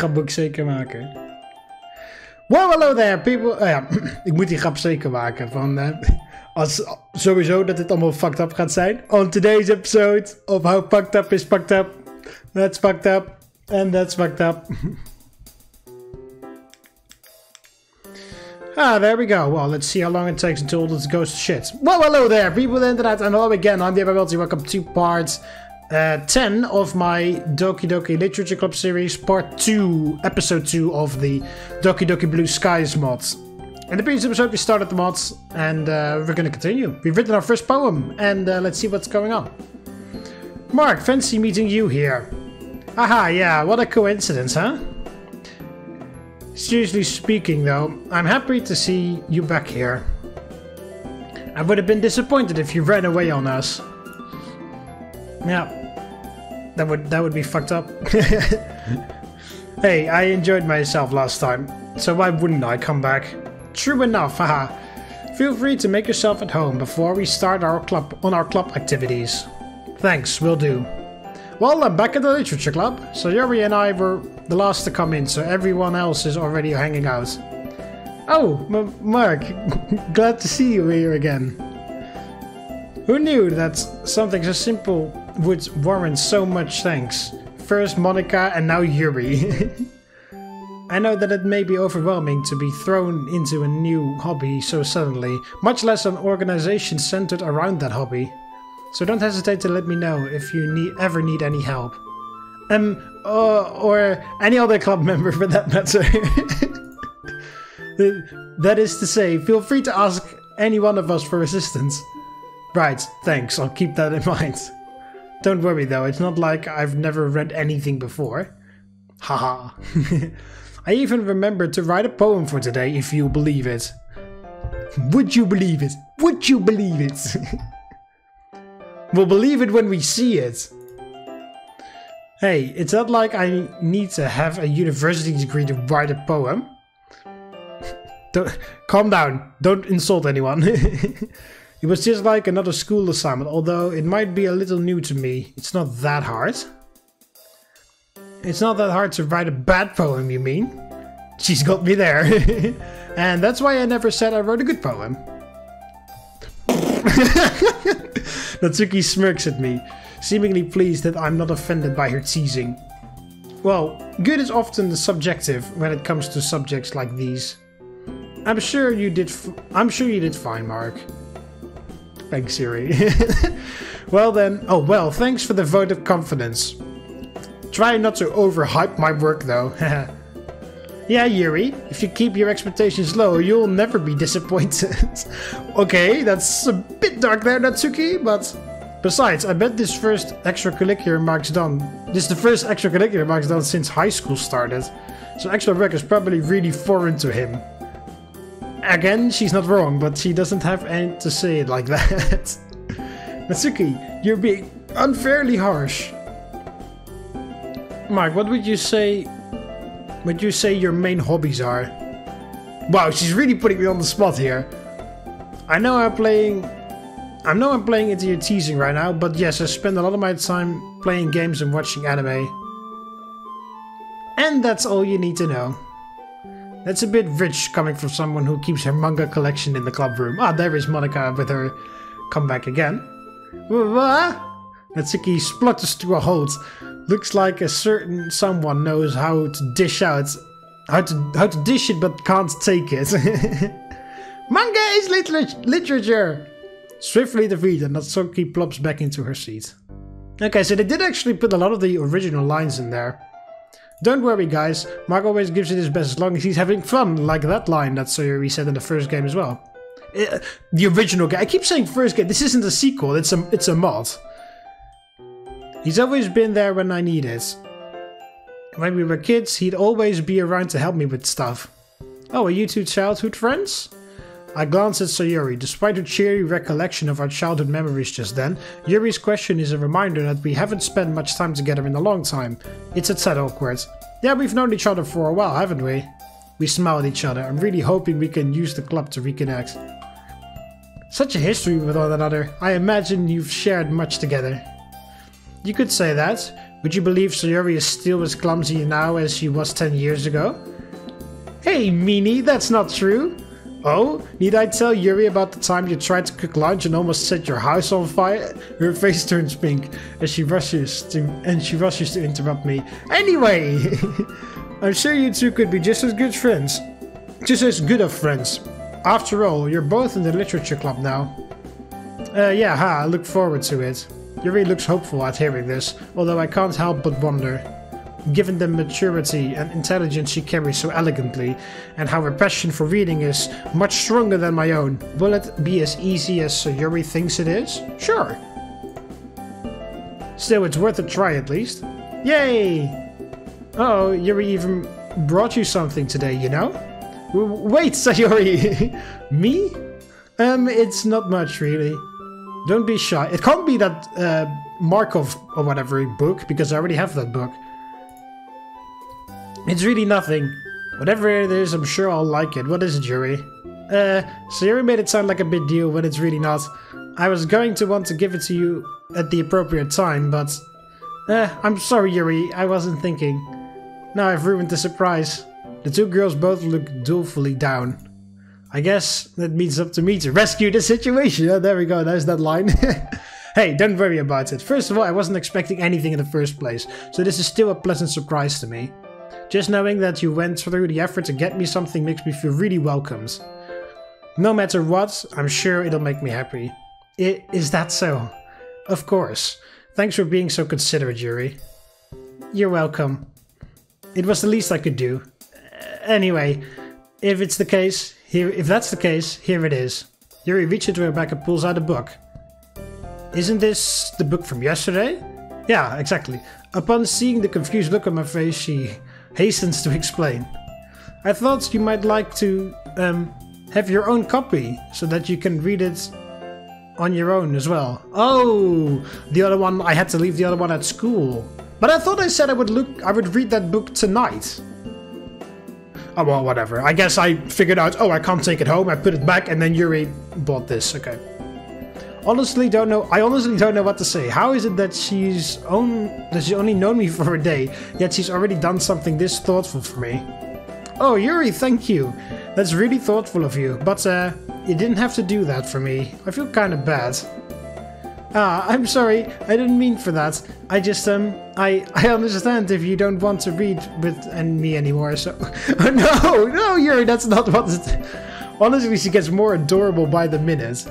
grap moet ik zeker maken. Well, hello there, people. Ja, ik moet die grap zeker maken. Van, als sowieso dat dit allemaal fucked up gaat zijn. On today's episode of how fucked up is fucked up. That's fucked up. And that's fucked up. There we go. Well, let's see how long it takes until this goes to shit. Well, hello there, people of the internet, and hello again. I'm TheMBmulti. Welcome to part 10 of my Doki Doki Literature Club series, part 2, episode 2 of the Doki Doki Blue Skies mod. In the previous episode, we started the mods, and we're going to continue. We've written our first poem, and let's see what's going on. Mark, fancy meeting you here. Haha, yeah, what a coincidence, huh? Seriously speaking, though, I'm happy to see you back here. I would have been disappointed if you ran away on us. Yeah, that would be fucked up. Hey, I enjoyed myself last time, so why wouldn't I come back? True enough, haha. Feel free to make yourself at home before we start our club activities. Thanks, will do. Well, I'm back at the Literature Club, so Yuri and I were the last to come in, so everyone else is already hanging out. Oh, Mark, glad to see you here again. Who knew that something so simple would warrant so much thanks? First Monika and now Yuri. I know that it may be overwhelming to be thrown into a new hobby so suddenly, much less an organization centered around that hobby. So don't hesitate to let me know if you ever need any help. Or any other club member for that matter. That is to say, feel free to ask any one of us for assistance. Right, thanks, I'll keep that in mind. Don't worry though, it's not like I've never read anything before. Haha. I even remembered to write a poem for today, if you believe it. Would you believe it? Would you believe it? We'll believe it when we see it. Hey, it's not like I need to have a university degree to write a poem. Calm down, don't insult anyone. It was just like another school assignment, although it might be a little new to me. It's not that hard. It's not that hard to write a bad poem, you mean? She's got me there. And that's why I never said I wrote a good poem. Natsuki smirks at me, seemingly pleased that I'm not offended by her teasing. Well, good is often subjective when it comes to subjects like these. I'm sure you did fine, Mark. Thanks, Yuri. Well then, oh well, thanks for the vote of confidence. Try not to overhype my work though. Yeah, Yuri, if you keep your expectations low, you'll never be disappointed. Okay, that's a bit dark there, Natsuki, but besides, I bet this is the first extracurricular Mark's done since high school started. So extra work is probably really foreign to him. Again, she's not wrong, but she doesn't have any to say it like that. Natsuki, you're being unfairly harsh. Mark, what would you say your main hobbies are? Wow, she's really putting me on the spot here. I know I'm playing into your teasing right now, but yes, I spend a lot of my time playing games and watching anime. And that's all you need to know. That's a bit rich coming from someone who keeps her manga collection in the club room. Ah, there is Monika with her comeback again. What? Natsuki splutters to a halt. Looks like a certain someone knows how to dish it but can't take it. Manga is literature! Swiftly defeated, Natsuki plops back into her seat. Okay, so they did actually put a lot of the original lines in there. Don't worry guys, Mark always gives it his best as long as he's having fun, like that line that Sayori said in the first game as well. The original game, I keep saying first game, this isn't a sequel, it's a mod. He's always been there when I need it. When we were kids, he'd always be around to help me with stuff. Oh, are you two childhood friends? I glanced at Sayori. Despite her cheery recollection of our childhood memories just then, Yuri's question is a reminder that we haven't spent much time together in a long time. It's a tad awkward. Yeah, we've known each other for a while, haven't we? We smile at each other. I'm really hoping we can use the club to reconnect. Such a history with one another. I imagine you've shared much together. You could say that. Would you believe Sayori is still as clumsy now as she was 10 years ago? Hey, meanie, that's not true. Oh, need I tell Yuri about the time you tried to cook lunch and almost set your house on fire? Her face turns pink as she rushes to interrupt me. Anyway, I'm sure you two could be just as good friends. Just as good of friends. After all, you're both in the literature club now. Yeah, I look forward to it. Yuri looks hopeful at hearing this, although I can't help but wonder. Given the maturity and intelligence she carries so elegantly, and how her passion for reading is much stronger than my own, will it be as easy as Sayori thinks it is? Sure. Still, it's worth a try at least. Yay! Oh, Yuri even brought you something today, you know? Wait, Sayori! Me? It's not much, really. Don't be shy. It can't be that Markov or whatever book, because I already have that book. It's really nothing. Whatever it is, I'm sure I'll like it. What is it, Yuri? Sayori made it sound like a big deal when it's really not. I was going to want to give it to you at the appropriate time, but... I'm sorry, Yuri. I wasn't thinking. Now I've ruined the surprise. The two girls both look dolefully down. I guess that means up to me to rescue the situation. Oh, there we go. There's that line. Hey, don't worry about it. First of all, I wasn't expecting anything in the first place, so this is still a pleasant surprise to me. Just knowing that you went through the effort to get me something makes me feel really welcomed. No matter what, I'm sure it'll make me happy. Is that so? Of course. Thanks for being so considerate, Yuri. You're welcome. It was the least I could do. Anyway, if that's the case, here it is. Yuri reaches into her back and pulls out a book. Isn't this the book from yesterday? Yeah, exactly. Upon seeing the confused look on my face, she hastens to explain. I thought you might like to have your own copy so that you can read it on your own as well. Oh, the other one, I had to leave the other one at school. But I thought I said I would read that book tonight. Oh well, whatever. I guess I figured out, oh, I can't take it home, I put it back, and then Yuri bought this. Okay. I honestly don't know what to say. How is it that she's only known me for a day, yet she's already done something this thoughtful for me? Oh, Yuri, thank you. That's really thoughtful of you, but you didn't have to do that for me. I feel kind of bad. I'm sorry. I didn't mean for that. I just, I understand if you don't want to read with me anymore, so... Oh, no, Yuri, that's not what it... Honestly, she gets more adorable by the minute.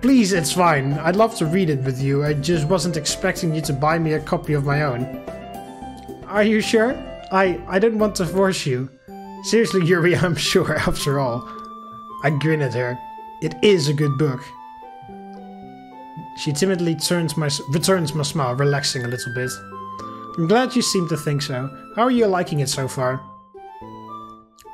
Please, it's fine. I'd love to read it with you. I just wasn't expecting you to buy me a copy of my own. Are you sure? I didn't want to force you. Seriously, Yuri, I'm sure, after all. I grin at her. It is a good book. She timidly returns my smile, relaxing a little bit. I'm glad you seem to think so. How are you liking it so far?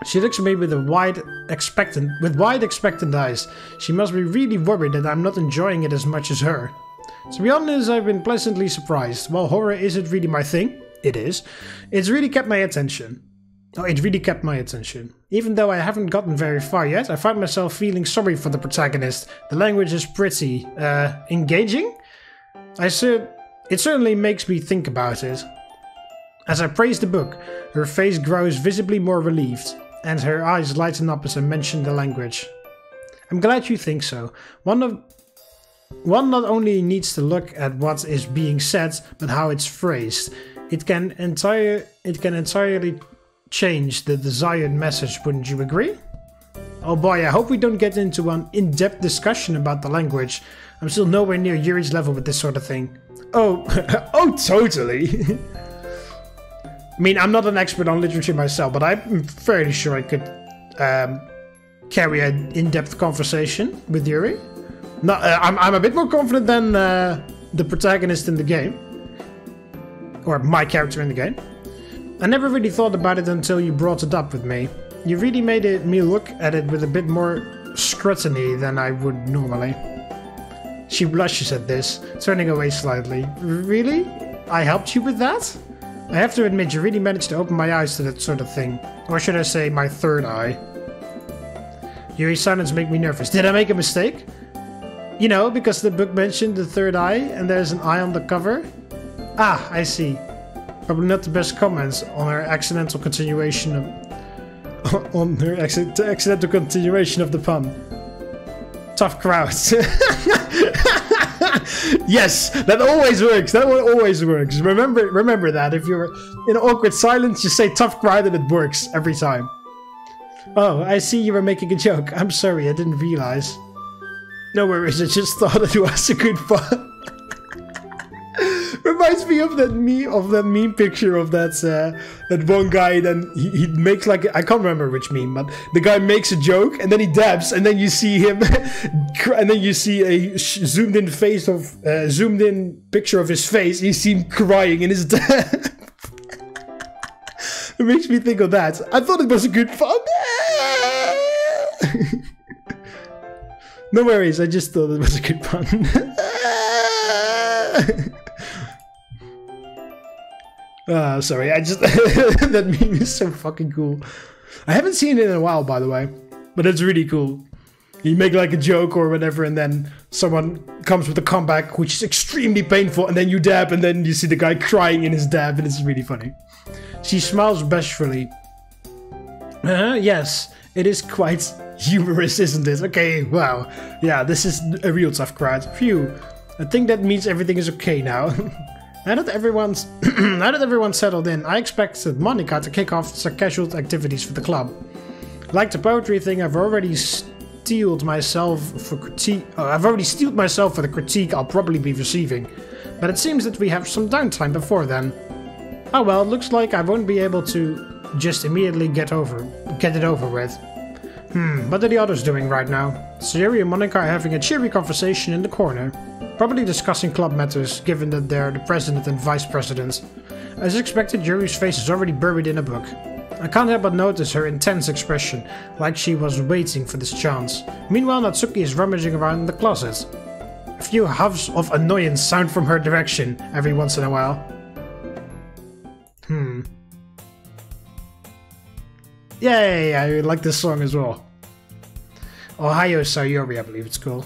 She looks at me with wide expectant eyes. She must be really worried that I'm not enjoying it as much as her. To be honest, I've been pleasantly surprised. While horror isn't really my thing, it is. It's really kept my attention. Oh, it really kept my attention. Even though I haven't gotten very far yet, I find myself feeling sorry for the protagonist. The language is pretty, engaging? It certainly makes me think about it. As I praise the book, her face grows visibly more relieved, and her eyes lighten up as I mention the language. I'm glad you think so. One not only needs to look at what is being said, but how it's phrased. It can entirely change the desired message, wouldn't you agree? Oh boy, I hope we don't get into an in-depth discussion about the language. I'm still nowhere near Yuri's level with this sort of thing. Oh, oh totally! I mean, I'm not an expert on literature myself, but I'm fairly sure I could carry an in-depth conversation with Yuri. No, I'm a bit more confident than the protagonist in the game. Or my character in the game. I never really thought about it until you brought it up with me. You really made me look at it with a bit more scrutiny than I would normally. She blushes at this, turning away slightly. Really? I helped you with that? I have to admit, you really managed to open my eyes to that sort of thing. Or should I say, my third eye. Yuri's silence makes me nervous. Did I make a mistake? You know, because the book mentioned the third eye, and there's an eye on the cover? Ah, I see. Probably not the best comments on her accidental continuation of accidental continuation of the pun. Tough crowds. Yes, that always works. That one always works. Remember that. If you're in awkward silence, just say tough crowd and it works every time. Oh, I see you were making a joke. I'm sorry, I didn't realize. No worries, I just thought it was a good fun. Reminds me of that meme picture of that one guy. Then he makes like, I can't remember which meme, but the guy makes a joke and then he dabs, and then you see him, and then you see a zoomed in picture of his face. And you see him crying in his dab. It makes me think of that. I thought it was a good fun. No worries, I just thought it was a good fun. Sorry, I just... that meme is so fucking cool. I haven't seen it in a while, by the way. But it's really cool. You make like a joke or whatever, and then someone comes with a comeback, which is extremely painful, and then you dab, and then you see the guy crying in his dab, and it's really funny. She smiles bashfully. Yes, it is quite humorous, isn't it? Okay, wow. Yeah, this is a real tough crowd. Phew. I think that means everything is okay now. Now that everyone's settled in, I expected Monika to kick off some casual activities for the club. Like the poetry thing, I've already steeled myself for the critique I'll probably be receiving. But it seems that we have some downtime before then. Oh well, it looks like I won't be able to just immediately get it over with. What are the others doing right now? Sayori and Monika are having a cheery conversation in the corner. Probably discussing club matters, given that they're the president and vice president. As expected, Yuri's face is already buried in a book. I can't help but notice her intense expression, like she was waiting for this chance. Meanwhile, Natsuki is rummaging around in the closet. A few huffs of annoyance sound from her direction every once in a while. Yay, I like this song as well. Ohio Sayori, I believe it's called.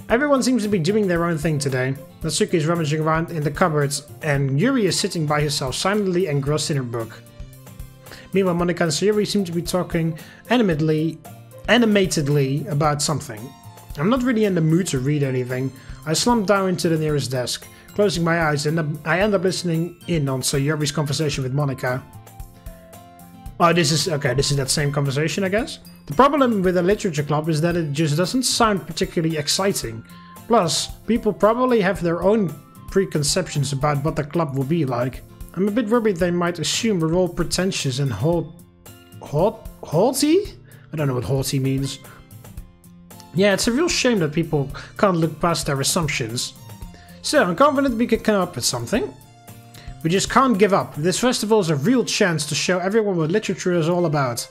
Everyone seems to be doing their own thing today. Natsuki is rummaging around in the cupboards, and Yuri is sitting by herself silently engrossed in her book. Meanwhile, Monika and Sayori seem to be talking animatedly about something. I'm not really in the mood to read anything. I slump down into the nearest desk. Closing my eyes, and I end up listening in on Sayori's conversation with Monika. Oh, this is that same conversation, I guess? The problem with a literature club is that it just doesn't sound particularly exciting. Plus, people probably have their own preconceptions about what the club will be like. I'm a bit worried they might assume we're all pretentious and haughty? I don't know what haughty means. Yeah, it's a real shame that people can't look past their assumptions. So, I'm confident we can come up with something. We just can't give up. This festival is a real chance to show everyone what literature is all about.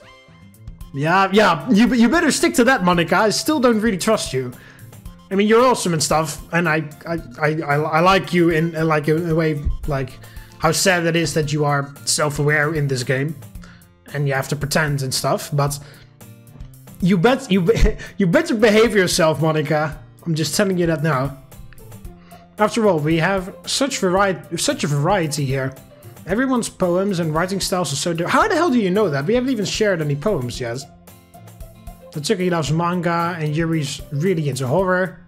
Yeah, you better stick to that, Monika. I still don't really trust you. I mean, you're awesome and stuff, and I like you in like a way, like how sad it is that you are self-aware in this game, and you have to pretend and stuff. But you better behave yourself, Monika. I'm just telling you that now. After all, we have such a variety here. Everyone's poems and writing styles are so different. How the hell do you know that? We haven't even shared any poems yet. Natsuki loves manga and Yuri's really into horror.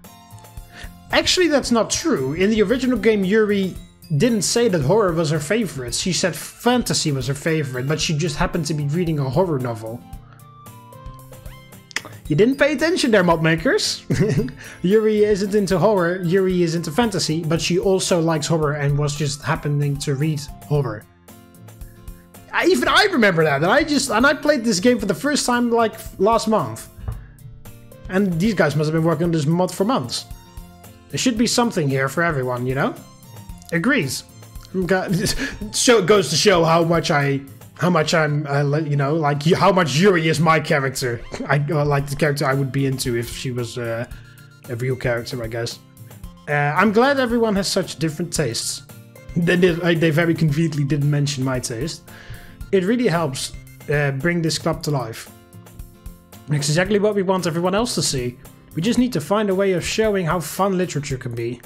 Actually, that's not true. In the original game, Yuri didn't say that horror was her favorite. She said fantasy was her favorite, but she just happened to be reading a horror novel. You didn't pay attention there, mod makers. Yuri isn't into horror, Yuri is into fantasy, but she also likes horror and was just happening to read horror. Even I remember that, and I played this game for the first time like last month. And these guys must have been working on this mod for months. There should be something here for everyone, you know? Agrees. So it goes to show how much I'm, you know, like how much Yuri is my character. Like the character I would be into if she was a real character, I guess. I'm glad everyone has such different tastes. They very conveniently didn't mention my taste. It really helps bring this club to life. It's exactly what we want everyone else to see. We just need to find a way of showing how fun literature can be.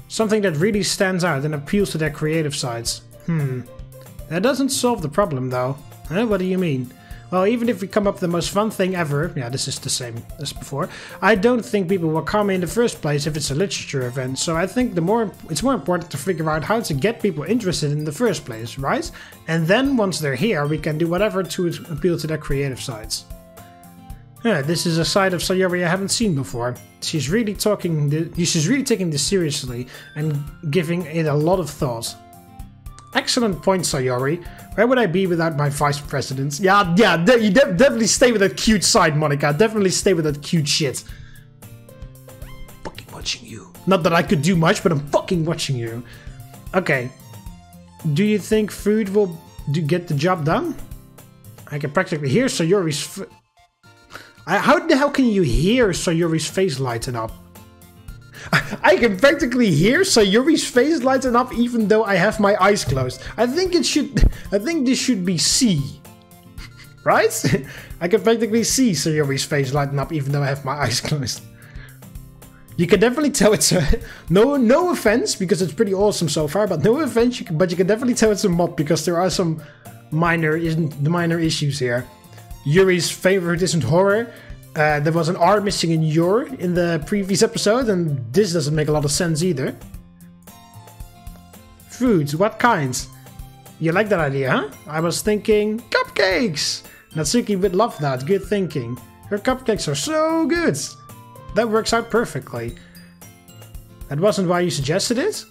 Something that really stands out and appeals to their creative sides. That doesn't solve the problem though. Huh? What do you mean? Well, even if we come up with the most fun thing ever, yeah, this is the same as before, I don't think people will come in the first place if it's a literature event, so I think it's more important to figure out how to get people interested in the first place, right? And then once they're here, we can do whatever to appeal to their creative sides. Yeah, this is a side of Sayori I haven't seen before. She's really taking this seriously and giving it a lot of thought. Excellent point, Sayori. Where would I be without my vice presidents? Yeah, you definitely stay with that cute side, Monika. Definitely stay with that cute shit. Fucking watching you. Not that I could do much, but I'm fucking watching you. Okay. Do you think food will get the job done? I can practically hear Sayori's... How the hell can you hear Sayori's face lighten up? I can practically hear Sayori's face lighten up even though I have my eyes closed. I think this should be C. Right? I can practically see Sayori's face lighten up even though I have my eyes closed. You can definitely tell it's a... No offense, because it's pretty awesome so far, but no offense, but you can definitely tell it's a mod because there are some minor issues here. Yuri's favorite isn't horror. There was an R missing in Yuri in the previous episode, and this doesn't make a lot of sense either. Foods, what kinds? You like that idea, huh? I was thinking cupcakes! Natsuki would love that, good thinking. Her cupcakes are so good! That works out perfectly. That wasn't why you suggested it?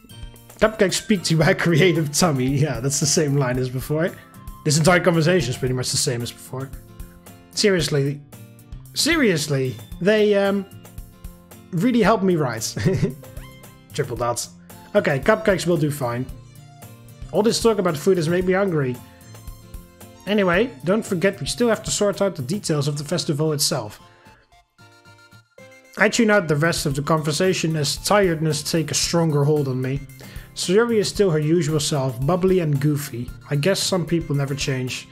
Cupcakes speak to my creative tummy. Yeah, that's the same line as before. This entire conversation is pretty much the same as before. Seriously, they really helped me write. Triple dots. Okay, cupcakes will do fine. All this talk about food has made me hungry. Anyway, don't forget we still have to sort out the details of the festival itself. I tune out the rest of the conversation as tiredness takes a stronger hold on me. Sayori is still her usual self, bubbly and goofy. I guess some people never change.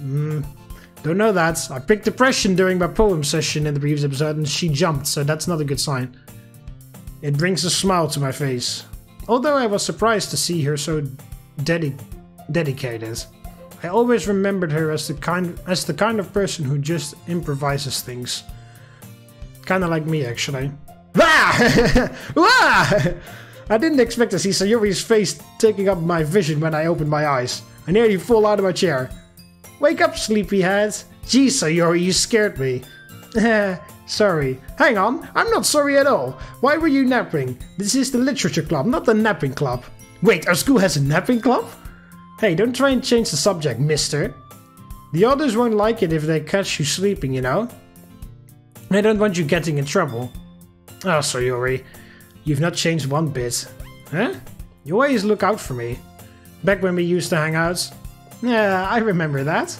Don't know that. I picked depression during my poem session in the previous episode and she jumped, so that's not a good sign. It brings a smile to my face. Although I was surprised to see her so dedicated. I always remembered her as the kind of person who just improvises things. Kinda like me, actually. I didn't expect to see Sayori's face taking up my vision when I opened my eyes. I nearly fall out of my chair. Wake up, sleepyhead. Gee, Sayori, you scared me. Sorry. Hang on, I'm not sorry at all. Why were you napping? This is the literature club, not the napping club. Wait, our school has a napping club? Hey, don't try and change the subject, mister. The others won't like it if they catch you sleeping, you know? I don't want you getting in trouble. Oh, Sayori, you've not changed one bit. Huh? You always look out for me. Back when we used to hang out. Yeah, I remember that.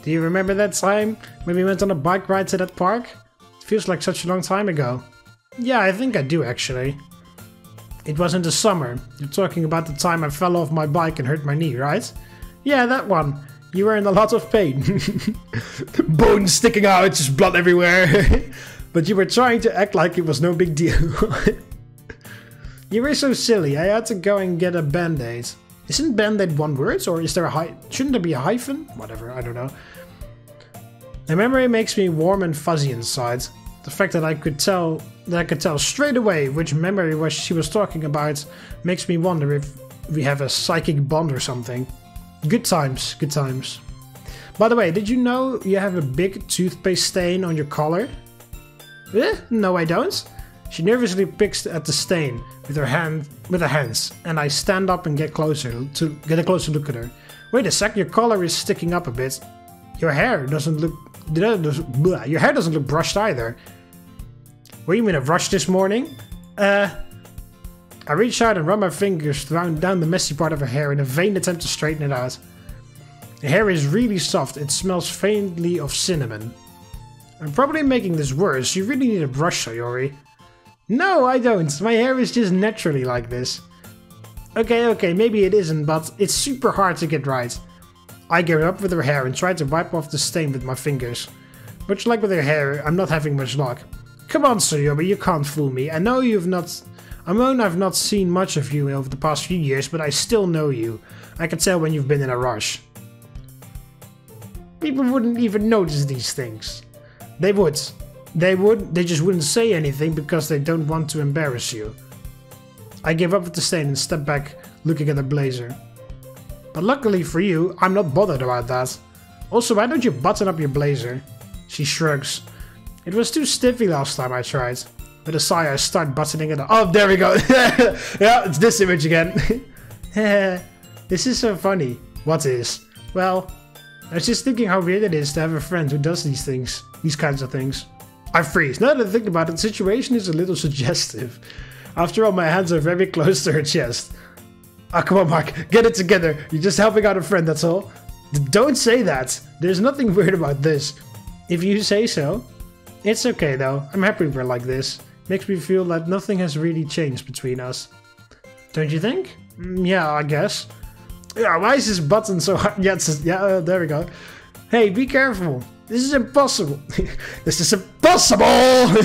Do you remember that time when we went on a bike ride to that park? It feels like such a long time ago. Yeah, I think I do actually. It was in the summer. You're talking about the time I fell off my bike and hurt my knee, right? Yeah, that one. You were in a lot of pain. Bones sticking out, just blood everywhere. But you were trying to act like it was no big deal. You were so silly, I had to go and get a band-aid. Isn't band-aid one word, or is there shouldn't there be a hyphen? Whatever, I don't know. The memory makes me warm and fuzzy inside. The fact that I could tell straight away which memory she was talking about makes me wonder if we have a psychic bond or something. Good times, good times. By the way, did you know you have a big toothpaste stain on your collar? No, I don't. She nervously picks at the stain with her hands, and I stand up and get a closer look at her. Wait a sec, your collar is sticking up a bit. Your hair doesn't look brushed either. Were you in a rush this morning? I reach out and run my fingers down the messy part of her hair in a vain attempt to straighten it out. The hair is really soft, it smells faintly of cinnamon. I'm probably making this worse, you really need a brush, Sayori. No, I don't, my hair is just naturally like this. Okay, maybe it isn't, but it's super hard to get right. I get up with her hair and try to wipe off the stain with my fingers. Much like with her hair, I'm not having much luck. Come on, Sayori, you can't fool me. I know you've not I mean, I've not seen much of you over the past few years, but I still know you. I can tell when you've been in a rush. People wouldn't even notice these things. They would. They just wouldn't say anything because they don't want to embarrass you. I gave up with the stain and stepped back, looking at the blazer. But luckily for you, I'm not bothered about that. Also, why don't you button up your blazer? She shrugs. It was too stiffy last time I tried. With a sigh, I start buttoning it up. Oh, there we go. Yeah, it's this image again. This is so funny. What is? Well, I was just thinking how weird it is to have a friend who does these things. These kinds of things. I freeze. Now that I think about it, the situation is a little suggestive. After all, my hands are very close to her chest. Ah, come on, Mark. Get it together. You're just helping out a friend, that's all. Don't say that. There's nothing weird about this. If you say so. It's okay, though. I'm happy we're like this. Makes me feel that nothing has really changed between us. Don't you think? Yeah, I guess. Yeah, why is this button so hard? Yeah, there we go. Hey, be careful. This is impossible. This is impossible!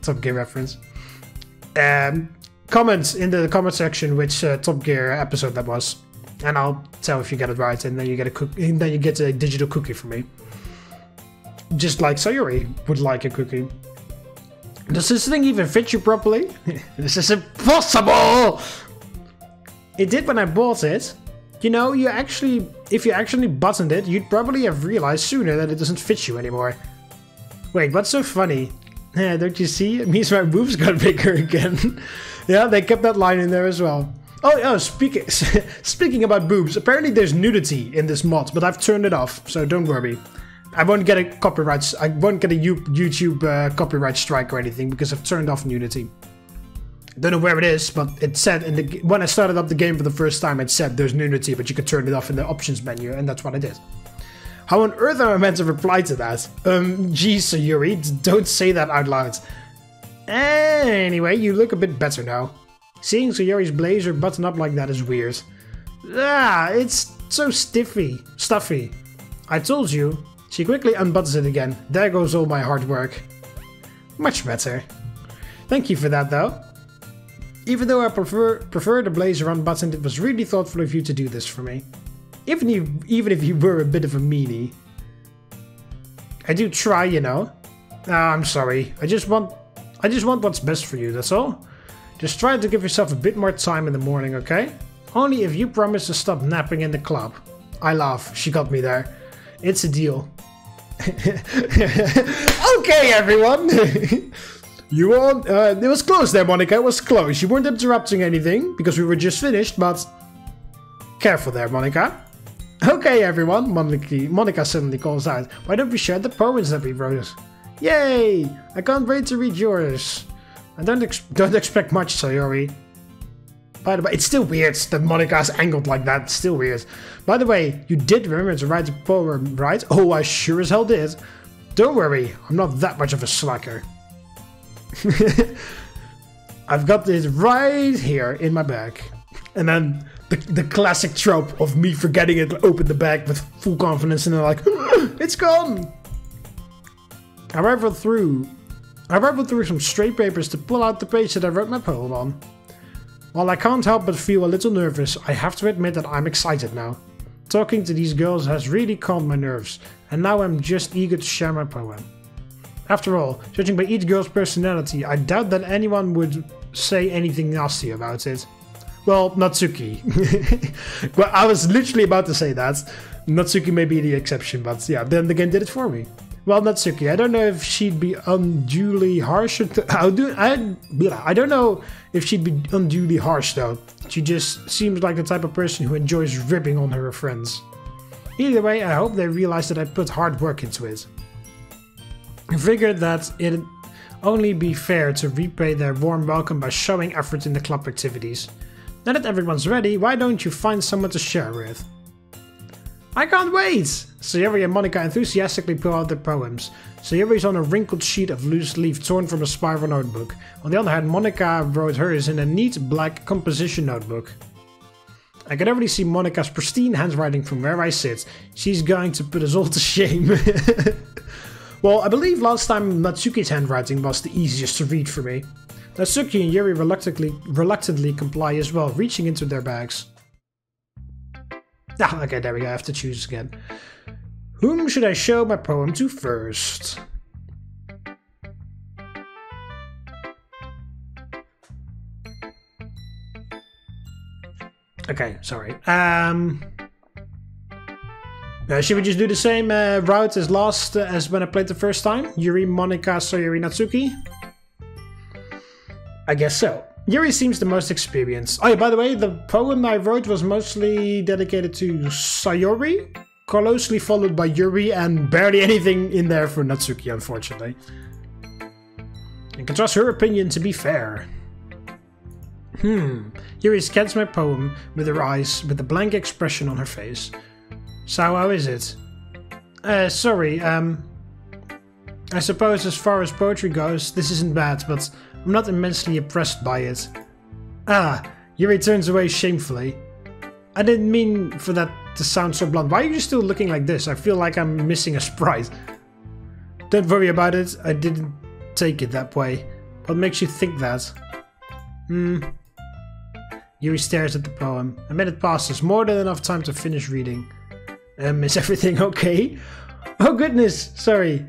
Top Gear reference. Comment in the comment section which Top Gear episode that was. And I'll tell if you get it right, and then you get a digital cookie from me. Just like Sayori would like a cookie. Does this thing even fit you properly? This is impossible! It did when I bought it. You know, if you actually buttoned it, you'd probably have realized sooner that it doesn't fit you anymore. Wait, what's so funny? Don't you see? It means my boobs got bigger again. Yeah, they kept that line in there as well. Oh, speaking about boobs, apparently there's nudity in this mod, but I've turned it off, so don't worry. I won't get a YouTube copyright strike or anything because I've turned off nudity. Don't know where it is, but it said when I started up the game for the first time, it said there's nudity, but you can turn it off in the options menu, and that's what I did. How on earth am I meant to reply to that? Geez, Sayori, don't say that out loud. Anyway, you look a bit better now. Seeing Sayori's blazer button up like that is weird. Ah, it's so stuffy. I told you. She quickly unbuttons it again. There goes all my hard work. Much better. Thank you for that, though. Even though I prefer the blazer unbuttoned, it was really thoughtful of you to do this for me. Even if you were a bit of a meanie. I do try, you know. I'm sorry. I just want what's best for you, that's all. Just try to give yourself a bit more time in the morning, okay? Only if you promise to stop napping in the club. I laugh. She got me there. It's a deal. Okay, everyone. It was close there, Monika. It was close. You weren't interrupting anything because we were just finished, but careful there, Monika. Okay, everyone. Monika suddenly calls out. Why don't we share the poems that we wrote? Yay! I can't wait to read yours. I don't expect much, Sayori. By the way, it's still weird that Monika's angled like that. It's still weird. By the way, you did remember to write a poem, right? Oh, I sure as hell did. Don't worry, I'm not that much of a slacker. I've got it right here in my bag. And then the classic trope of me forgetting it, open the bag with full confidence and then like, it's gone! I rifled through some straight papers to pull out the page that I wrote my poem on. While I can't help but feel a little nervous, I have to admit that I'm excited now. Talking to these girls has really calmed my nerves, and now I'm just eager to share my poem. After all, judging by each girl's personality, I doubt that anyone would say anything nasty about it. Well, Natsuki. Well, I was literally about to say that. Natsuki may be the exception, but yeah, then the game did it for me. Well, Natsuki, I don't know if she'd be unduly harsh. I don't know if she'd be unduly harsh, though. She just seems like the type of person who enjoys ripping on her friends. Either way, I hope they realize that I put hard work into it. I figured that it'd only be fair to repay their warm welcome by showing effort in the club activities. Now that everyone's ready, why don't you find someone to share with? I can't wait! Sayori and Monika enthusiastically pull out their poems. Sayori's on a wrinkled sheet of loose leaf torn from a spiral notebook. On the other hand, Monika wrote hers in a neat black composition notebook. I can already see Monika's pristine handwriting from where I sit. She's going to put us all to shame. Well, I believe last time Natsuki's handwriting was the easiest to read for me. Natsuki and Yuri reluctantly comply as well, reaching into their bags. Ah, okay, there we go, I have to choose again. Whom should I show my poem to first? Okay, sorry. Should we just do the same route as as when I played the first time? Yuri, Monika, Sayori, Natsuki? I guess so. Yuri seems the most experienced. Oh yeah, by the way, the poem I wrote was mostly dedicated to Sayori, closely followed by Yuri, and barely anything in there for Natsuki, unfortunately. I can trust her opinion to be fair. Yuri scans my poem with her eyes, with a blank expression on her face. So how is it? Sorry, I suppose as far as poetry goes, this isn't bad, but I'm not immensely impressed by it. Ah, Yuri turns away shamefully. I didn't mean for that to sound so blunt. Why are you still looking like this? I feel like I'm missing a sprite. Don't worry about it, I didn't take it that way. What makes you think that? Yuri stares at the poem. A minute passes, more than enough time to finish reading. Is everything okay? Oh goodness, sorry.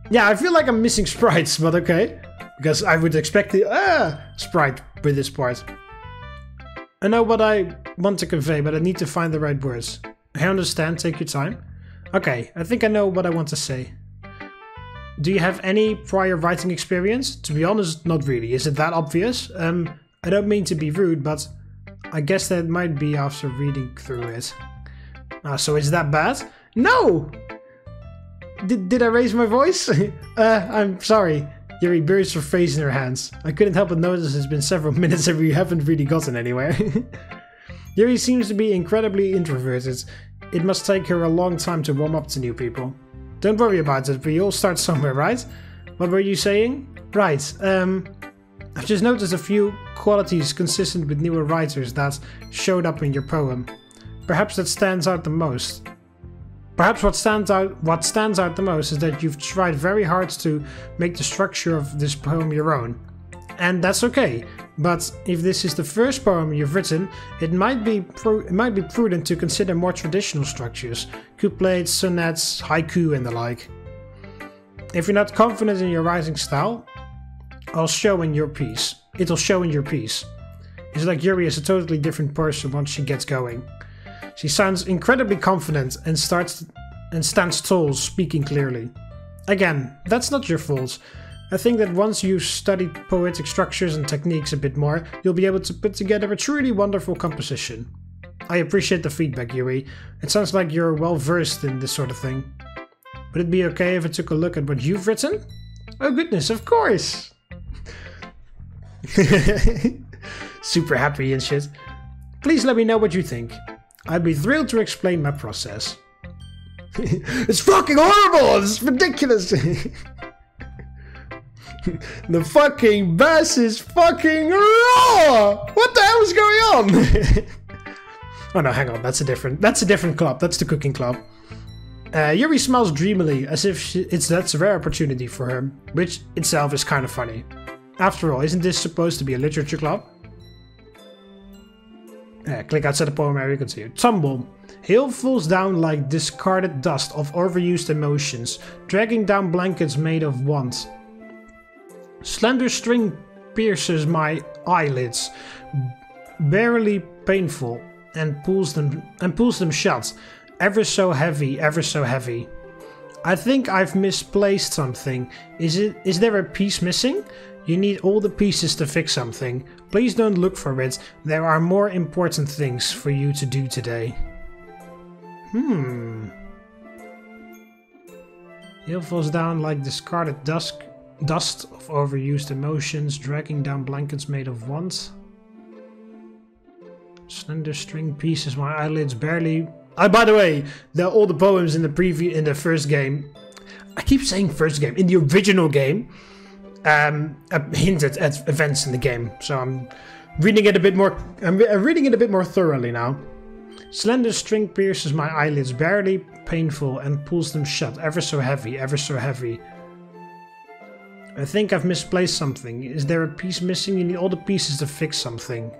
Yeah, I feel like I'm missing sprites, but okay. Because I would expect the sprite with this part. I know what I want to convey, but I need to find the right words. I understand, take your time. Okay, I think I know what I want to say. Do you have any prior writing experience? To be honest, not really. Is it that obvious? I don't mean to be rude, but I guess that might be after reading through it. So is that bad? No! Did I raise my voice? I'm sorry. Yuri buries her face in her hands. I couldn't help but notice it's been several minutes and we haven't really gotten anywhere. Yuri seems to be incredibly introverted. It must take her a long time to warm up to new people. Don't worry about it, we all start somewhere, right? What were you saying? Right, I've just noticed a few qualities consistent with newer writers that showed up in your poem. Perhaps that stands out the most. Perhaps what stands out the most is that you've tried very hard to make the structure of this poem your own. And that's okay, but if this is the first poem you've written, it might be prudent to consider more traditional structures, couplets, sonnets, haiku and the like. If you're not confident in your writing style, it'll show in your piece. It's like Yuri is a totally different person once she gets going. She sounds incredibly confident and stands tall, speaking clearly. Again, that's not your fault. I think that once you've studied poetic structures and techniques a bit more, you'll be able to put together a truly wonderful composition. I appreciate the feedback, Yuri. It sounds like you're well versed in this sort of thing. Would it be okay if I took a look at what you've written? Oh goodness, of course! Super happy and shit. Please let me know what you think. I'd be thrilled to explain my process. It's fucking horrible! It's ridiculous! The fucking bass is fucking raw! What the hell is going on? Oh no, hang on, that's a different club. That's the cooking club. Yuri smiles dreamily, as if that's a rare opportunity for her, which itself is kind of funny. After all, isn't this supposed to be a literature club? Click outside the poem area, continue. Tumble. Hail falls down like discarded dust of overused emotions, dragging down blankets made of want. Slender string pierces my eyelids, barely painful, and pulls them shut. Ever so heavy, ever so heavy. I think I've misplaced something. Is there a piece missing? You need all the pieces to fix something. Please don't look for it. There are more important things for you to do today. Hail falls down like discarded dust of overused emotions, dragging down blankets made of want. Slender string pieces my eyelids barely. By the way, all the poems in the first game. I keep saying first game. In the original game, hinted at events in the game. So I'm reading it a bit more. I'm reading it a bit more thoroughly now. Slender string pierces my eyelids, barely painful, and pulls them shut. Ever so heavy, ever so heavy. I think I've misplaced something. Is there a piece missing? You need all the pieces to fix something.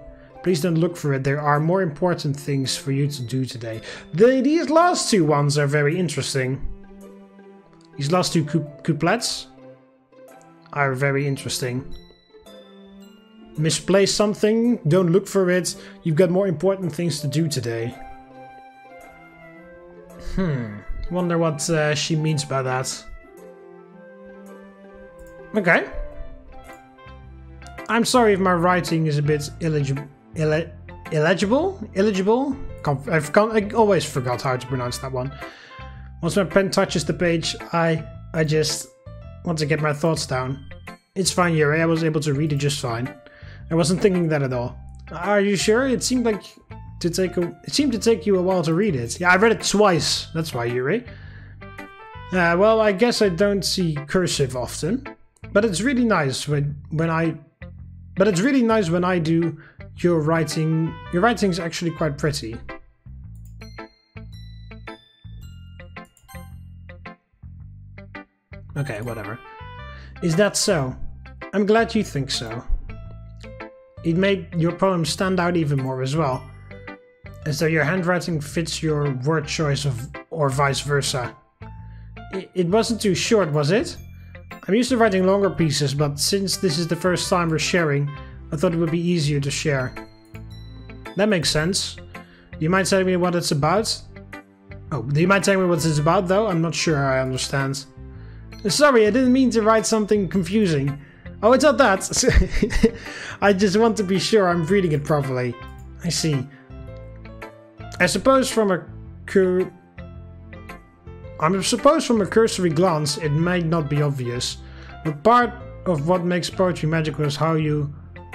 Please don't look for it. There are more important things for you to do today. These last two ones are very interesting. These last two couplets are very interesting. Misplace something. Don't look for it. You've got more important things to do today. Wonder what she means by that. Okay. I'm sorry if my writing is a bit illegible? I always forgot how to pronounce that one. Once my pen touches the page, I just want to get my thoughts down. It's fine, Yuri. I was able to read it just fine. I wasn't thinking that at all. Are you sure? It seemed to take you a while to read it. Yeah, I read it twice. That's why, Yuri. Well, I guess I don't see cursive often, but it's really nice when I do. Your writing's actually quite pretty. Okay, whatever. Is that so? I'm glad you think so. It made your poem stand out even more as well. As though your handwriting fits your word choice or vice versa. It wasn't too short, was it? I'm used to writing longer pieces, but since this is the first time we're sharing, I thought it would be easier to share. That makes sense. Do you mind telling me what it's about? Oh, do you mind telling me what it's about though? I'm not sure I understand. Sorry, I didn't mean to write something confusing. Oh, it's not that. I just want to be sure I'm reading it properly. I see. I suppose from a cursory glance it might not be obvious, but part of what makes poetry magical is how you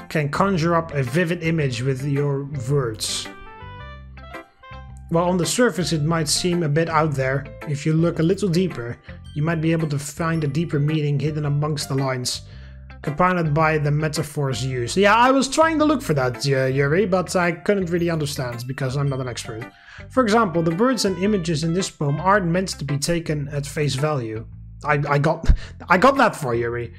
can conjure up a vivid image with your words. While on the surface it might seem a bit out there, if you look a little deeper, you might be able to find a deeper meaning hidden amongst the lines, compounded by the metaphors used. Yeah, I was trying to look for that, Yuri, but I couldn't really understand because I'm not an expert. For example, the words and images in this poem aren't meant to be taken at face value. I got that for Yuri.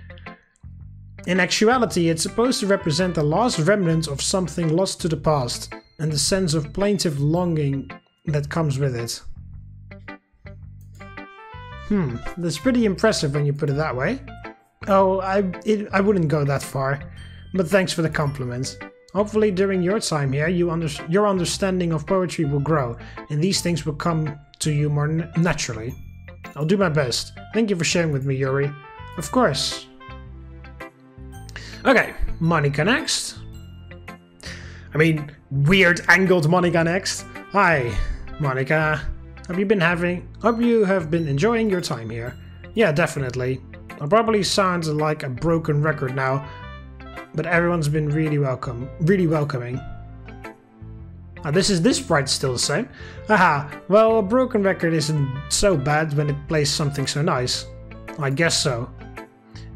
In actuality, it's supposed to represent the last remnant of something lost to the past, and the sense of plaintive longing that comes with it. That's pretty impressive when you put it that way. Oh, I wouldn't go that far, but thanks for the compliment. Hopefully during your time here, your understanding of poetry will grow, and these things will come to you more naturally. I'll do my best. Thank you for sharing with me, Yuri. Of course. Okay, Monika next. I mean, weird angled Monika next. Hi, Monika. Hope you have been enjoying your time here. Yeah, definitely. I probably sound like a broken record now, but everyone's been really welcoming. This sprite's still the same. Haha, well, a broken record isn't so bad when it plays something so nice. I guess so.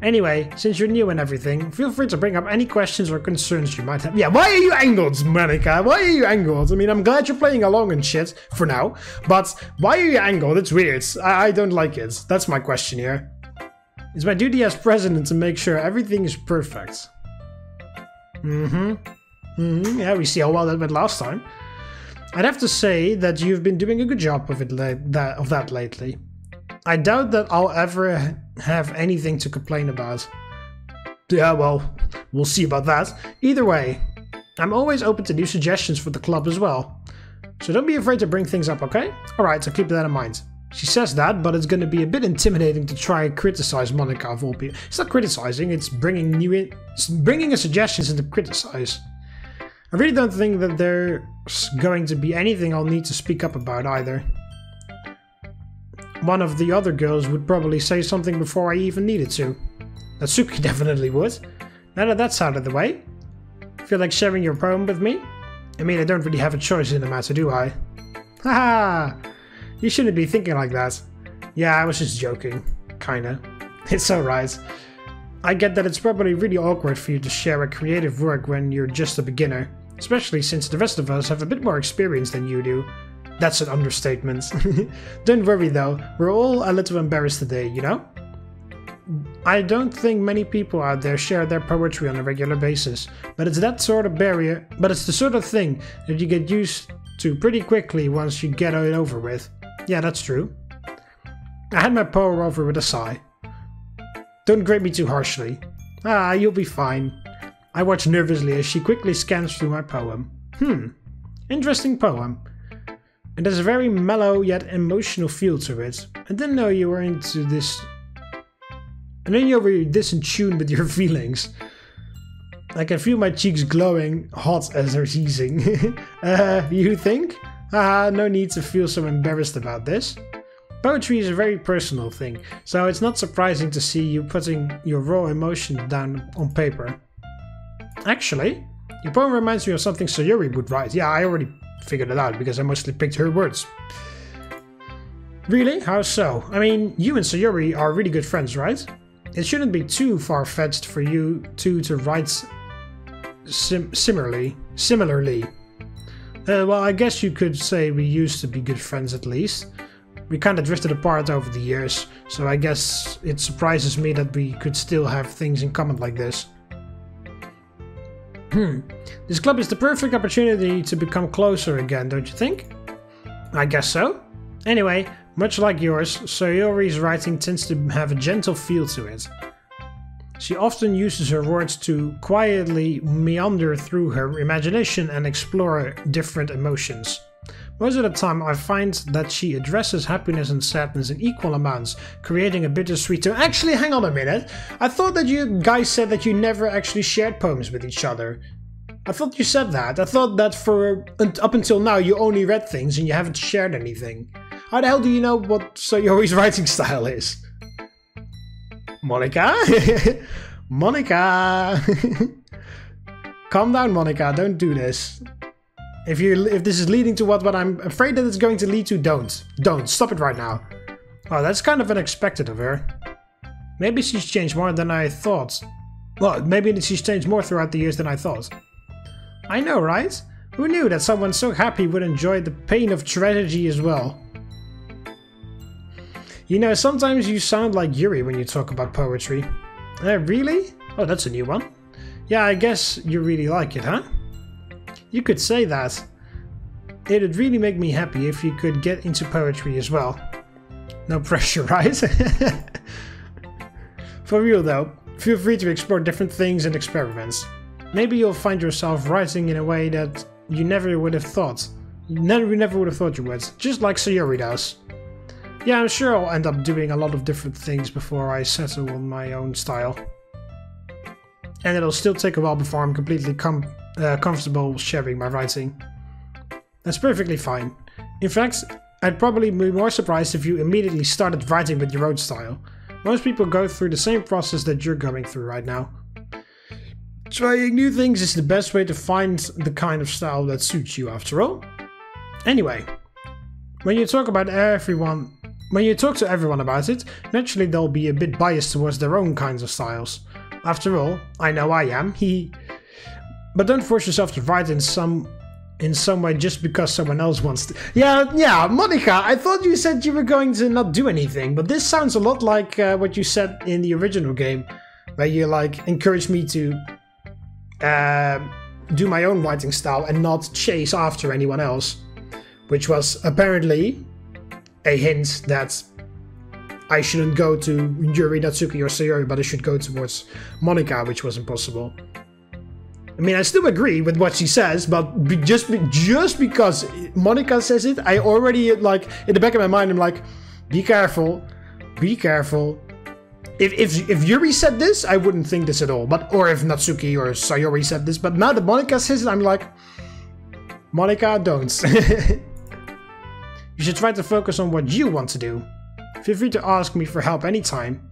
Anyway, since you're new and everything, feel free to bring up any questions or concerns you might have. Yeah, why are you angled, Monika? Why are you angled? I mean, I'm glad you're playing along and shit, for now, but why are you angled? It's weird. I don't like it. That's my question here. It's my duty as president to make sure everything is perfect. Yeah, we see how well that went last time. I'd have to say that you've been doing a good job of that lately. I doubt that I'll ever have anything to complain about. Yeah, well, we'll see about that. Either way, I'm always open to new suggestions for the club as well. So don't be afraid to bring things up, okay? Alright, so keep that in mind. She says that, but it's going to be a bit intimidating to try and criticize Monika of all people. It's not criticizing, it's bringing a suggestions and to criticize. I really don't think that there's going to be anything I'll need to speak up about either. One of the other girls would probably say something before I even needed to. Natsuki definitely would. Now that that's out of the way, feel like sharing your poem with me? I mean, I don't really have a choice in the matter, do I? Haha! You shouldn't be thinking like that. Yeah, I was just joking. Kinda. It's alright. I get that it's probably really awkward for you to share a creative work when you're just a beginner, especially since the rest of us have a bit more experience than you do. That's an understatement. Don't worry though, we're all a little embarrassed today, you know? I don't think many people out there share their poetry on a regular basis, but it's that sort of barrier, but it's the sort of thing that you get used to pretty quickly once you get it over with. Yeah, that's true. I had my poem over with a sigh. Don't grade me too harshly. Ah, you'll be fine. I watch nervously as she quickly scans through my poem. Interesting poem. It has a very mellow yet emotional feel to it. I didn't know you were into this. I didn't know you were this in tune with your feelings. I can feel my cheeks glowing hot as they're seizing. You think? No need to feel so embarrassed about this. Poetry is a very personal thing, so it's not surprising to see you putting your raw emotions down on paper. Actually, your poem reminds me of something Sayori would write. Yeah, I already figured it out because I mostly picked her words. Really? How so? I mean, you and Sayori are really good friends, right? It shouldn't be too far-fetched for you two to write similarly. Well, I guess you could say we used to be good friends at least. We kinda drifted apart over the years, so I guess it surprises me that we could still have things in common like this. This club is the perfect opportunity to become closer again, don't you think? I guess so. Anyway, much like yours, Sayori's writing tends to have a gentle feel to it. She often uses her words to quietly meander through her imagination and explore different emotions. Most of the time I find that she addresses happiness and sadness in equal amounts, creating a bittersweet tone. Actually, hang on a minute. I thought that you guys said that you never actually shared poems with each other. I thought you said that. I thought that for up until now you only read things and you haven't shared anything. How the hell do you know what Sayori's writing style is? Monika? Monika! Calm down, Monika. Don't do this. If this is leading to what I'm afraid that it's going to lead to, don't. Don't. Stop it right now. Oh, that's kind of unexpected of her. Maybe she's changed more than I thought. Well, maybe she's changed more throughout the years than I thought. I know, right? Who knew that someone so happy would enjoy the pain of tragedy as well? You know, sometimes you sound like Yuri when you talk about poetry. Really? Oh, that's a new one. Yeah, I guess you really like it, huh? You could say that. It'd really make me happy if you could get into poetry as well. No pressure, right? For real though, feel free to explore different things and experiments. Maybe you'll find yourself writing in a way that you never would have thought. You never would have thought you would, just like Sayori does. Yeah, I'm sure I'll end up doing a lot of different things before I settle on my own style. And it'll still take a while before I'm completely comfortable sharing my writing. That's perfectly fine. In fact, I'd probably be more surprised if you immediately started writing with your own style. Most people go through the same process that you're going through right now. Trying new things is the best way to find the kind of style that suits you after all. Anyway, when you talk to everyone about it, naturally they'll be a bit biased towards their own kinds of styles. After all, I know I am, But don't force yourself to write in some way just because someone else wants to. Yeah, Monika, I thought you said you were going to not do anything, but this sounds a lot like what you said in the original game, where you encouraged me to do my own writing style and not chase after anyone else, which was apparently a hint that I shouldn't go to Yuri, Natsuki, or Sayori, but I should go towards Monika, which was impossible. I mean, I still agree with what she says, but just because Monika says it, I already, in the back of my mind, I'm like, be careful, be careful. If Yuri said this, I wouldn't think this at all. Or if Natsuki or Sayori said this, but now that Monika says it, I'm like, Monika, don't. You should try to focus on what you want to do. Feel free to ask me for help anytime.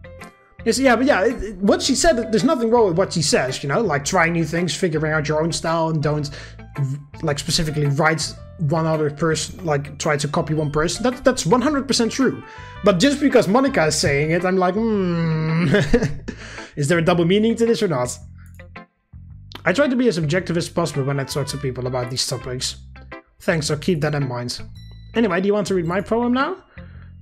What she said, there's nothing wrong with what she says, trying new things, figuring out your own style, and don't, specifically write one other person, try to copy one person. That's 100% true. But just because Monika is saying it, I'm like, is there a double meaning to this or not? I try to be as objective as possible when I talk to people about these topics. Thanks, I'll keep that in mind. Anyway, do you want to read my poem now?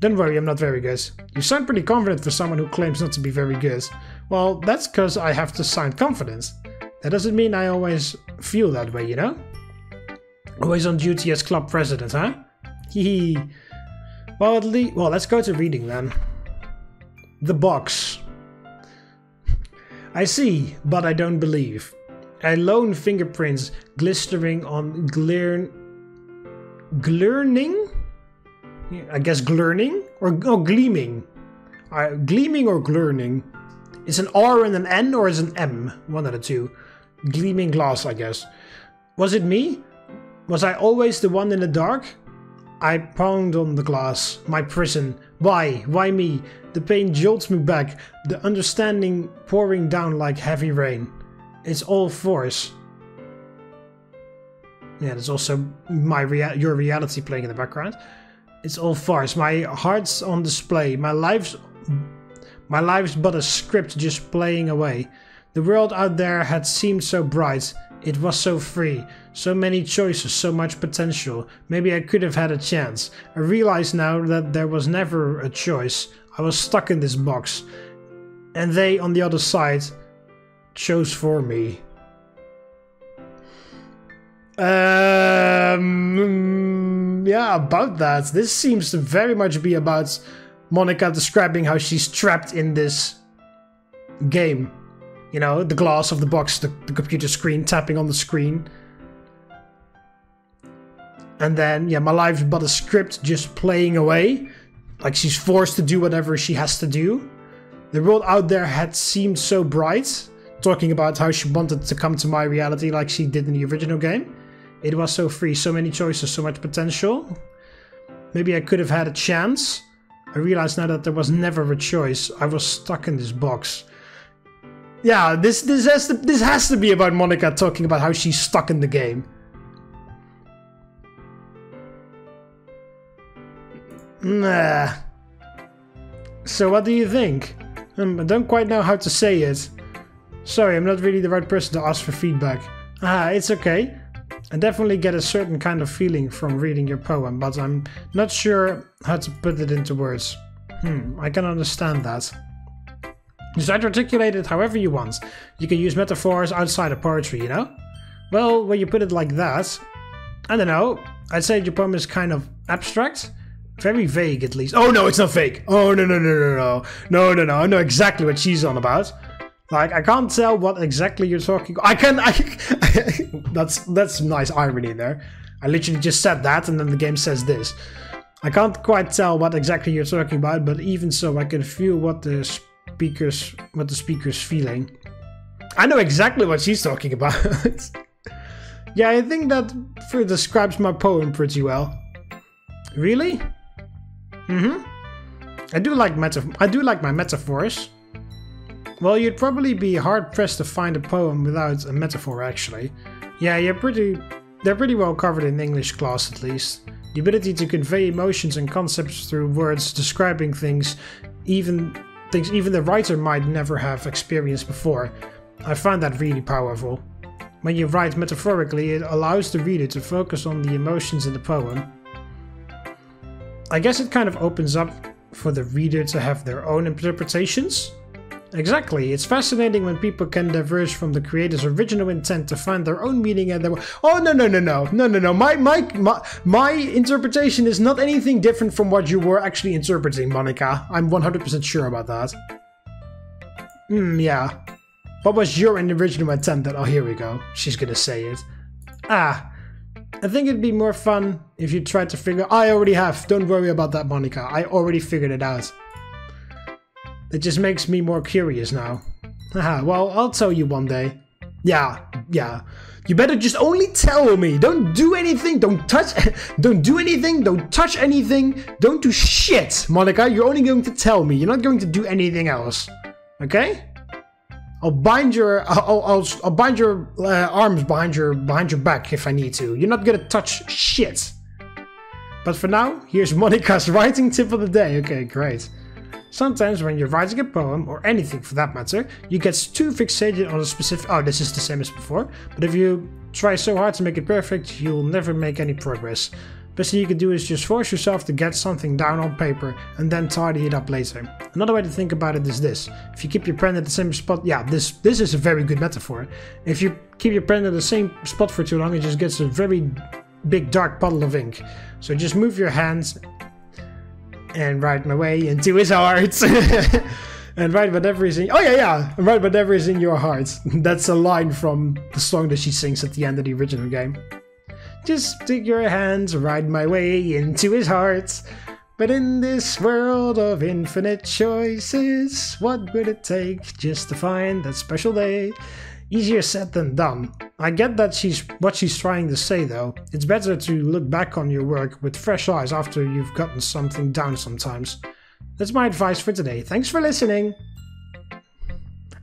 Don't worry, I'm not very good. You sound pretty confident for someone who claims not to be very good. Well, that's because I have to sound confident. That doesn't mean I always feel that way, you know? Always on duty as club president, huh? Hee. Well, let's go to reading then. The box. I see, but I don't believe. A lone fingerprints glistering on gleaming? I guess gleaming or gleaming. Gleaming or gleaming. It's an R and an N or is an M? One of the two. Gleaming glass, I guess. Was it me? Was I always the one in the dark? I pound on the glass. My prison. Why? Why me? The pain jolts me back. The understanding pouring down like heavy rain. It's all force. Yeah, there's also your reality playing in the background. It's all farce. My heart's on display. My life's but a script just playing away. The world out there had seemed so bright. It was so free. So many choices, so much potential. Maybe I could have had a chance. I realize now that there was never a choice. I was stuck in this box. And they, on the other side, chose for me. Yeah, about that. This seems to very much be about Monika describing how she's trapped in this game. You know, the glass of the box, the computer screen, tapping on the screen. And then, yeah, my life's but a script just playing away. Like she's forced to do whatever she has to do. The world out there had seemed so bright. Talking about how she wanted to come to my reality like she did in the original game. It was so free, so many choices, so much potential. Maybe I could have had a chance. I realize now that there was never a choice. I was stuck in this box. Yeah, this has to be about Monika talking about how she's stuck in the game. Nah. So what do you think? I don't quite know how to say it. Sorry, I'm not really the right person to ask for feedback. It's okay. I definitely get a certain kind of feeling from reading your poem, but I'm not sure how to put it into words. I can understand that. Just articulate it however you want. You can use metaphors outside of poetry, you know? Well, when you put it like that, I don't know. I'd say your poem is kind of abstract. Very vague, at least. Oh no, it's not vague. Oh no. I know exactly what she's on about. Like, I can't tell what exactly you're talking. That's nice irony there. I literally just said that, and then the game says this. I can't quite tell what exactly you're talking about, but even so, I can feel what the speaker's feeling. I know exactly what she's talking about. Yeah, I think that describes my poem pretty well. Really? I do like my metaphors. Well, you'd probably be hard-pressed to find a poem without a metaphor, actually. Yeah, they're pretty well covered in English class, at least. The ability to convey emotions and concepts through words, describing things even the writer might never have experienced before. I find that really powerful. When you write metaphorically, it allows the reader to focus on the emotions in the poem. I guess it kind of opens up for the reader to have their own interpretations. Exactly, it's fascinating when people can diverge from the creator's original intent to find their own meaning and their... Oh, no. My interpretation is not anything different from what you were actually interpreting, Monika. I'm 100% sure about that. Yeah. What was your original intent? Oh, here we go. She's gonna say it. I think it'd be more fun if you tried to figure... I already have. Don't worry about that, Monika. I already figured it out. It just makes me more curious now. Haha, well, I'll tell you one day. Yeah. You better just only tell me. Don't do anything. Don't do anything. Don't touch anything. Don't do shit, Monika. You're only going to tell me. You're not going to do anything else. Okay? I'll bind your arms behind your back if I need to. You're not gonna touch shit. But for now, here's Monika's writing tip of the day. Okay, great. Sometimes when you're writing a poem, or anything for that matter, you get too fixated on a specific... Oh, this is the same as before. But if you try so hard to make it perfect, you'll never make any progress. Best thing you can do is just force yourself to get something down on paper and then tidy it up later. Another way to think about it is this. If you keep your pen at the same spot, yeah, this is a very good metaphor. If you keep your pen at the same spot for too long, it just gets a very big dark puddle of ink. So just move your hands and write my way into his heart. And write whatever is in... Oh yeah, and write whatever is in your heart. That's a line from the song that she sings at the end of the original game. Just stick your hands, ride my way into his heart. But in this world of infinite choices, what would it take just to find that special day? Easier said than done. I get that what she's trying to say though. It's better to look back on your work with fresh eyes after you've gotten something down sometimes. That's my advice for today. Thanks for listening.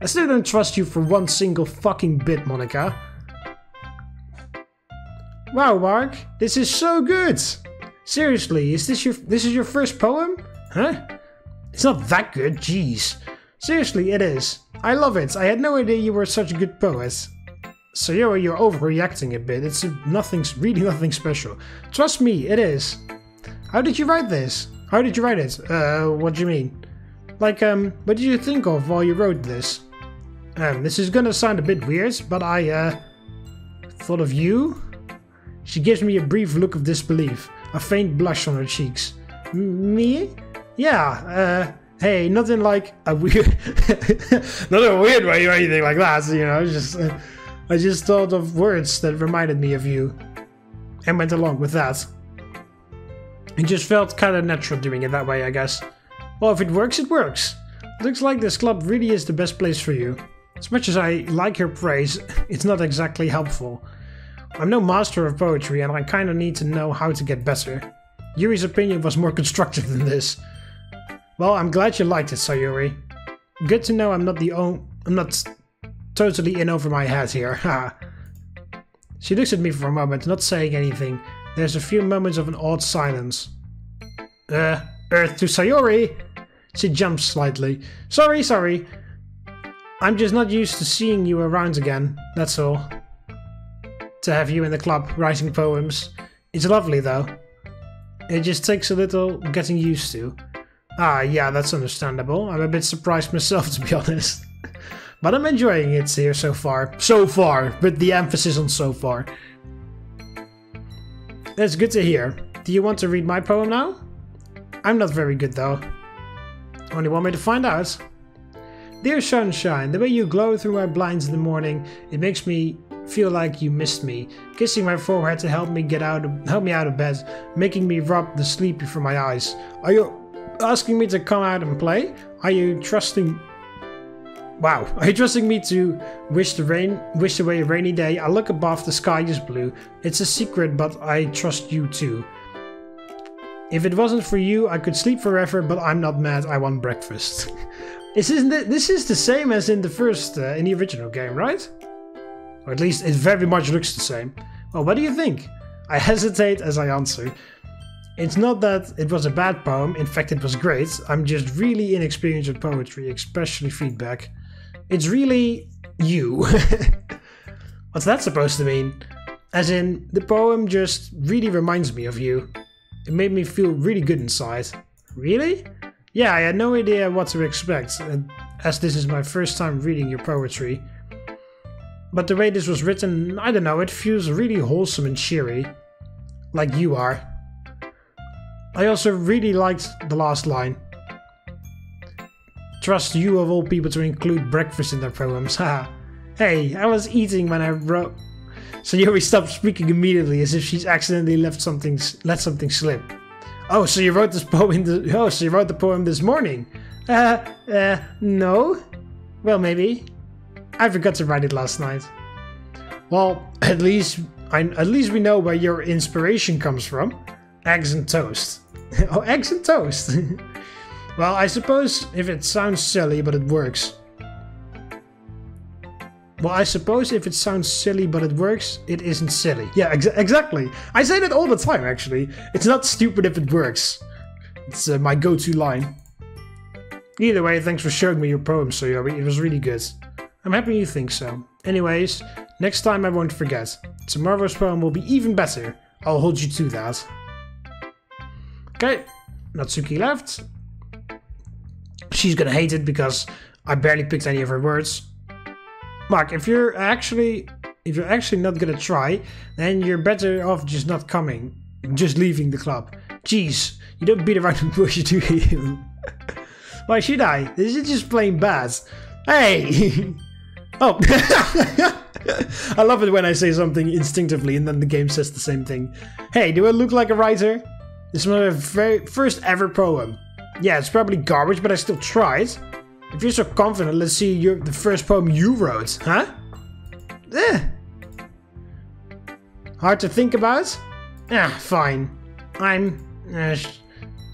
I still don't trust you for one single fucking bit, Monika. Wow, Mark, this is so good! Seriously, this is your first poem? Huh? It's not that good, jeez. Seriously, it is. I love it. I had no idea you were such a good poet. Sayori, you're overreacting a bit. It's really nothing special. Trust me, it is. How did you write this? How did you write it? What do you mean? Like, what did you think of while you wrote this? This is gonna sound a bit weird, but I, thought of you? She gives me a brief look of disbelief, a faint blush on her cheeks. Me? Yeah, hey, nothing like a weird... not a weird way or anything like that, you know, I just thought of words that reminded me of you. And went along with that. It just felt kinda natural doing it that way, I guess. Well, if it works, it works. Looks like this club really is the best place for you. As much as I like her praise, it's not exactly helpful. I'm no master of poetry and I kinda need to know how to get better. Yuri's opinion was more constructive than this. Well, I'm glad you liked it, Sayori. Good to know I'm not totally in over my head here, ha. She looks at me for a moment, not saying anything. There's a few moments of an odd silence. Earth to Sayori! She jumps slightly. Sorry. I'm just not used to seeing you around again, that's all. To have you in the club writing poems. It's lovely though. It just takes a little getting used to. Ah, yeah, that's understandable. I'm a bit surprised myself, to be honest. But I'm enjoying it here so far. So far, with the emphasis on so far. That's good to hear. Do you want to read my poem now? I'm not very good though. Only want me to find out. Dear sunshine, the way you glow through my blinds in the morning, it makes me feel like you missed me, kissing my forehead to help me out of bed, making me rub the sleepy from my eyes. Are you asking me to come out and play? Are you trusting... Wow, are you trusting me to wish away a rainy day? I look above, the sky is blue. It's a secret, but I trust you too. If it wasn't for you, I could sleep forever, but I'm not mad, I want breakfast. This is the same as in the original game, right? Or at least it very much looks the same. Well, what do you think? I hesitate as I answer. It's not that it was a bad poem, in fact it was great. I'm just really inexperienced with poetry, especially feedback. It's really you. What's that supposed to mean? As in, the poem just really reminds me of you. It made me feel really good inside. Really? Yeah, I had no idea what to expect, as this is my first time reading your poetry. But the way this was written, I don't know, it feels really wholesome and cheery. Like you are. I also really liked the last line. Trust you of all people to include breakfast in their poems, haha. Hey, I was eating when I wrote... Sayori stopped speaking immediately as if she's accidentally let something slip. Oh, so you wrote this poem so you wrote the poem this morning? No? Well, maybe. I forgot to write it last night. Well, at least we know where your inspiration comes from. Eggs and toast. Oh, eggs and toast. Well, I suppose if it sounds silly, but it works. It isn't silly. Yeah, exactly. I say that all the time, actually. It's not stupid if it works. It's my go-to line. Either way, thanks for showing me your poem, Sayori. It was really good. I'm happy you think so. Anyways, next time I won't forget. Tomorrow's poem will be even better. I'll hold you to that. Okay, Natsuki left. She's gonna hate it because I barely picked any of her words. Mark, if you're actually not gonna try, then you're better off just not coming. Just leaving the club. Jeez, you don't beat around the bush, do you? Why should I? This is just plain bad. Hey! Oh! I love it when I say something instinctively and then the game says the same thing. Hey, do I look like a writer? This is my very first ever poem. Yeah, it's probably garbage, but I still tried. If you're so confident, let's see the first poem you wrote, huh? Hard to think about? Ah, fine. I'm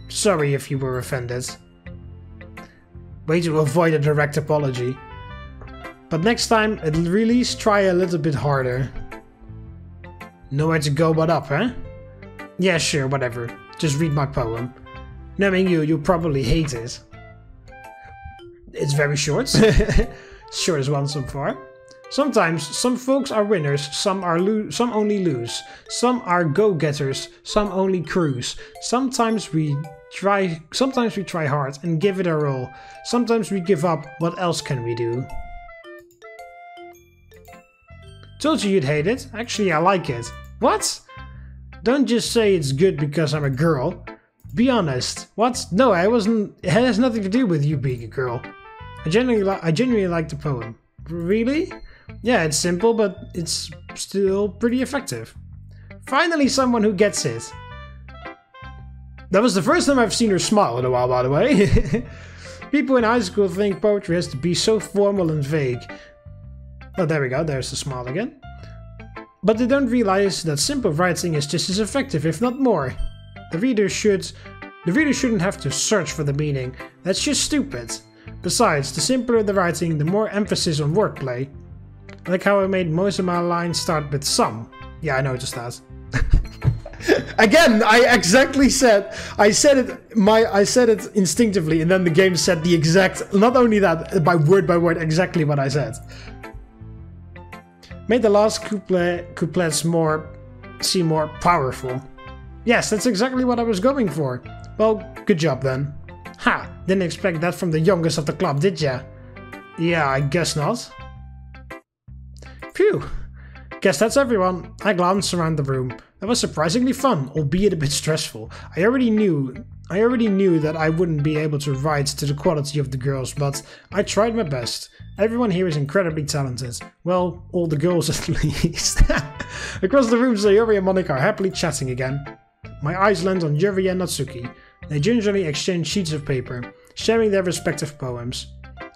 sorry if you were offended. Way to avoid a direct apology. But next time, at least try a little bit harder. Nowhere to go but up, huh? Yeah, sure, whatever. Just read my poem. Knowing you, you'll probably hate it. It's very short. Short as one so far. Sometimes, some folks are winners, some only lose. Some are go-getters, some only cruise. Sometimes we try hard and give it our all. Sometimes we give up, what else can we do? Told you you'd hate it. Actually, I like it. What? Don't just say it's good because I'm a girl. Be honest. What? No, I wasn't. It has nothing to do with you being a girl. I genuinely like the poem. Really? Yeah, it's simple, but it's still pretty effective. Finally, someone who gets it. That was the first time I've seen her smile in a while, by the way. People in high school think poetry has to be so formal and vague. Oh, there we go, there's the smile again. But they don't realize that simple writing is just as effective, if not more. The reader shouldn't have to search for the meaning. That's just stupid. Besides, the simpler the writing, the more emphasis on wordplay. Like how I made most of my lines start with some. Yeah, I noticed that. Again, I said it instinctively, and then the game said the exact, not only that, by word, exactly what I said. Made the last couplets seem more powerful. Yes, that's exactly what I was going for. Well, good job then. Ha! Didn't expect that from the youngest of the club, did ya? Yeah, I guess not. Phew. Guess that's everyone. I glanced around the room. That was surprisingly fun, albeit a bit stressful. I already knew that I wouldn't be able to write to the quality of the girls, but I tried my best. Everyone here is incredibly talented. Well, all the girls at least. Across the room, Sayori and Monika are happily chatting again. My eyes land on Yuri and Natsuki. They gingerly exchange sheets of paper, sharing their respective poems.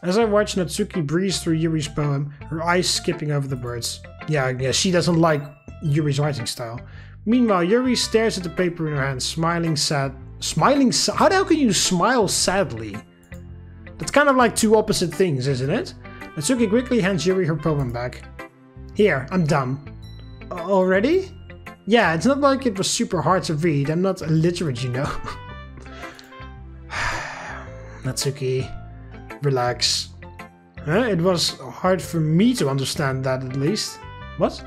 As I watch Natsuki breeze through Yuri's poem, her eyes skipping over the words. Yeah, she doesn't like Yuri's writing style. Meanwhile, Yuri stares at the paper in her hand, smiling sad. How the hell can you smile sadly? That's kind of like two opposite things, isn't it? Natsuki quickly hands Yuri her poem back. Here, I'm done. Already? Yeah, it's not like it was super hard to read. I'm not illiterate, you know. Natsuki, relax. It was hard for me to understand that at least. What?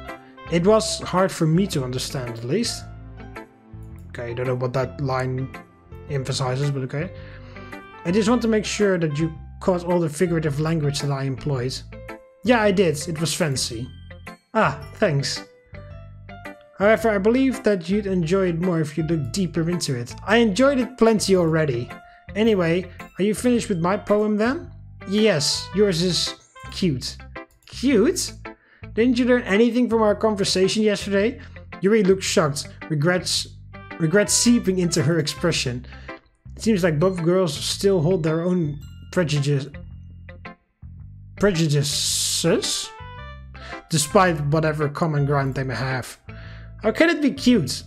It was hard for me to understand at least. Okay, I don't know what that line emphasizes, but okay. I just want to make sure that you caught all the figurative language that I employed. Yeah, I did. It was fancy. Ah, thanks. However, I believe that you'd enjoy it more if you looked deeper into it. I enjoyed it plenty already. Anyway, are you finished with my poem then? Yes, yours is cute. Cute? Didn't you learn anything from our conversation yesterday? Yuri looked shocked, regret seeping into her expression. It seems like both girls still hold their own prejudices? Despite whatever common ground they may have. How can it be cute?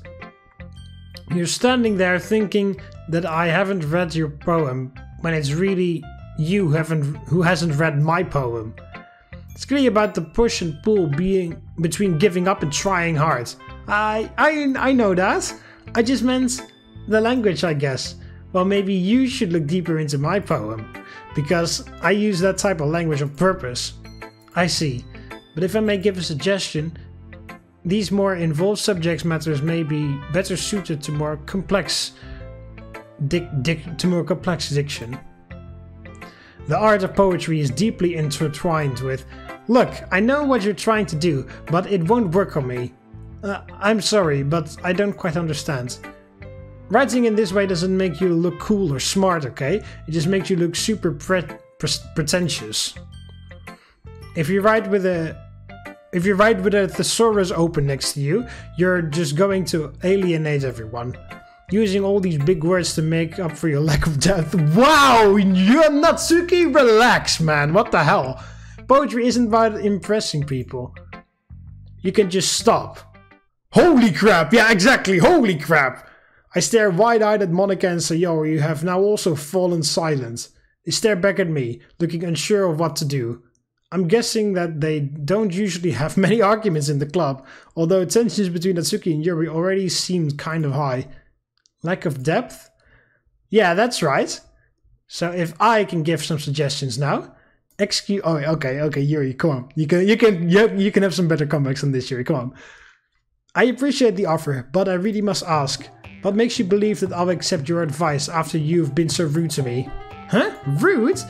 You're standing there thinking that I haven't read your poem, when it's really you who hasn't read my poem. It's clearly about the push and pull being between giving up and trying hard. I know that. I just meant the language, I guess. Well, maybe you should look deeper into my poem, because I use that type of language on purpose. I see. But if I may give a suggestion, these more involved subject matters may be better suited to more complex more complex diction. The art of poetry is deeply intertwined with, look, I know what you're trying to do, but it won't work on me. I'm sorry, but I don't quite understand. Writing in this way doesn't make you look cool or smart, okay? It just makes you look super pretentious. If you write with a thesaurus open next to you, you're just going to alienate everyone. Using all these big words to make up for your lack of depth. Wow, you're Natsuki, relax, man. What the hell? Poetry isn't about impressing people. You can just stop. Holy crap, yeah, exactly, holy crap. I stare wide-eyed at Monika and Sayori, who have now also fallen silent. They stare back at me, looking unsure of what to do. I'm guessing that they don't usually have many arguments in the club, although tensions between Natsuki and Yuri already seemed kind of high. Lack of depth? Yeah, that's right. So if I can give some suggestions now. Okay, Yuri, come on. You can have some better comebacks on this, Yuri, come on. I appreciate the offer, but I really must ask. What makes you believe that I'll accept your advice after you've been so rude to me? Huh? Rude?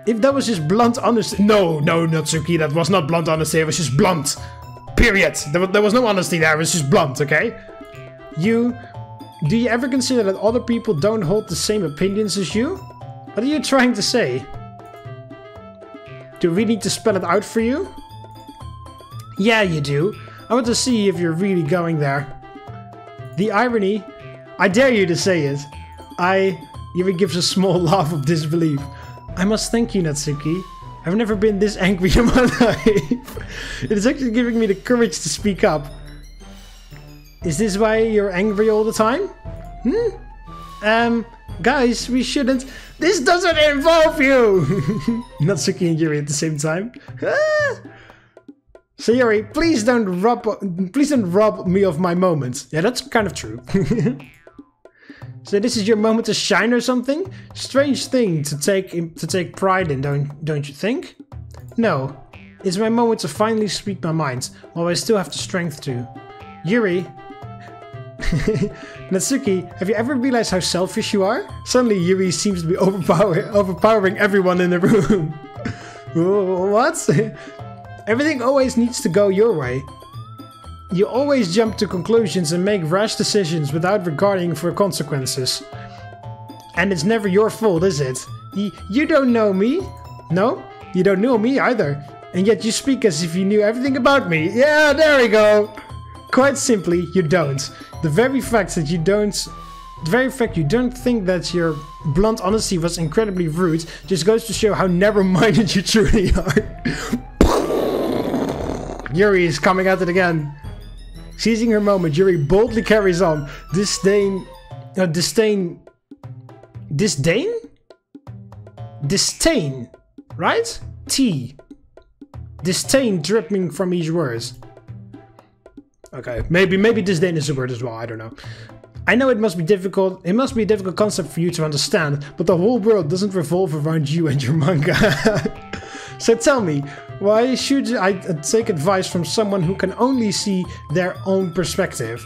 If that was just blunt honesty... No, Natsuki, that was not blunt honesty, it was just blunt. Period. There was no honesty there, it was just blunt, okay? Do you ever consider that other people don't hold the same opinions as you? What are you trying to say? Do we need to spell it out for you? Yeah, you do. I want to see if you're really going there. The irony, I dare you to say it. Yuri gives a small laugh of disbelief. I must thank you, Natsuki. I've never been this angry in my life. It is actually giving me the courage to speak up. Is this why you're angry all the time? Guys, we shouldn't... This doesn't involve you! Natsuki and Yuri at the same time. Sayori, please don't rob me of my moment. Yeah, that's kind of true. So this is your moment to shine or something? Strange thing to take pride in, don't you think? No, it's my moment to finally speak my mind, while I still have the strength to. Yuri... Natsuki, have you ever realized how selfish you are? Suddenly Yuri seems to be overpowering everyone in the room. What? Everything always needs to go your way. You always jump to conclusions and make rash decisions without regarding for consequences. And it's never your fault, is it? You don't know me? No? You don't know me either. And yet you speak as if you knew everything about me. Yeah, there we go. Quite simply, you don't. The very fact you don't think that your blunt honesty was incredibly rude just goes to show how narrow-minded you truly are. Yuri is coming at it again. Seizing her moment, Yuri boldly carries on. Disdain, right? T. Disdain dripping from each word. Okay, maybe disdain is a word as well, I don't know. I know it must be difficult, a difficult concept for you to understand, but the whole world doesn't revolve around you and your manga. So tell me, why should I take advice from someone who can only see their own perspective?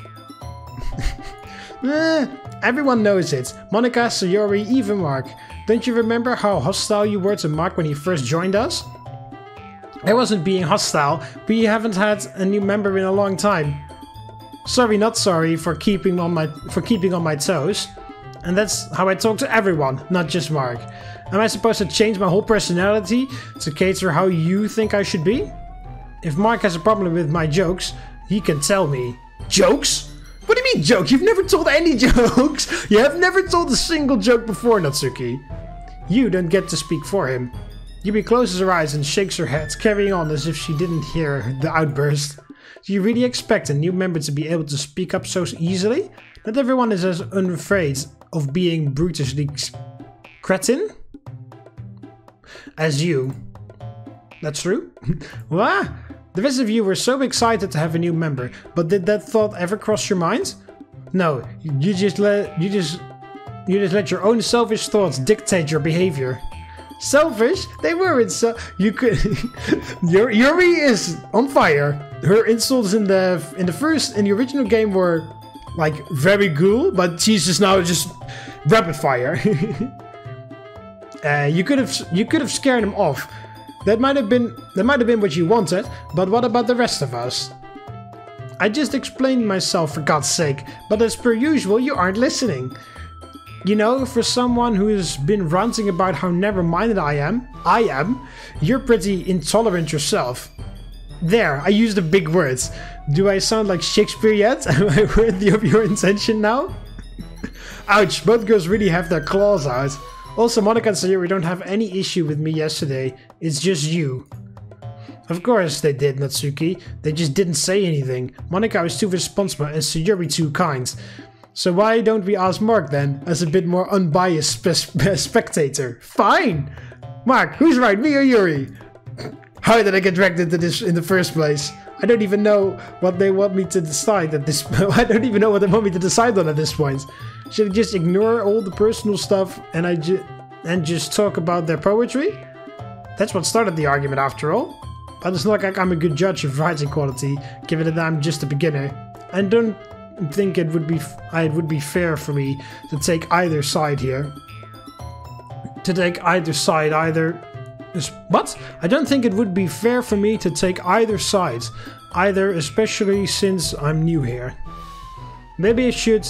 Everyone knows it. Monika, Sayori, even Mark. Don't you remember how hostile you were to Mark when he first joined us? I wasn't being hostile, we haven't had a new member in a long time. Sorry, not sorry for keeping on my toes. And that's how I talk to everyone, not just Mark. Am I supposed to change my whole personality to cater how you think I should be? If Mark has a problem with my jokes, he can tell me. Jokes? What do you mean joke? You've never told any jokes! You have never told a single joke before, Natsuki. You don't get to speak for him. Yuri closes her eyes and shakes her head, carrying on as if she didn't hear the outburst. Do you really expect a new member to be able to speak up so easily? Not everyone is as unafraid of being brutishly cretin as you. That's true? What? The rest of you were so excited to have a new member, but did that thought ever cross your mind? No, you just let your own selfish thoughts dictate your behavior. Selfish? They weren't so... You could... Yuri is on fire. Her insults in the original game were like very cool, but she's just now just rapid fire. You could have scared him off. That might have been what you wanted, but what about the rest of us? I just explained myself, for God's sake, but as per usual, you aren't listening. You know, for someone who has been ranting about how never-minded I am, you're pretty intolerant yourself. There, I used the big words. Do I sound like Shakespeare yet? Am I worthy of your intention now? Ouch, both girls really have their claws out. Also, Monika and Sayori don't have any issue with me yesterday. It's just you. Of course they did, Natsuki. They just didn't say anything. Monika was too responsible and Sayori too kind. So why don't we ask Mark then, as a bit more unbiased spectator? Fine! Mark, who's right, me or Yuri? How did I get dragged into this in the first place? I don't even know what they want me to decide at this point. I don't even know what they want me to decide on at this point. Should I just ignore all the personal stuff and just talk about their poetry? That's what started the argument after all. But it's not like I'm a good judge of writing quality, given that I'm just a beginner. I don't think it would be fair for me to take either side here. What? I don't think it would be fair for me to take either side, especially since I'm new here. Maybe I should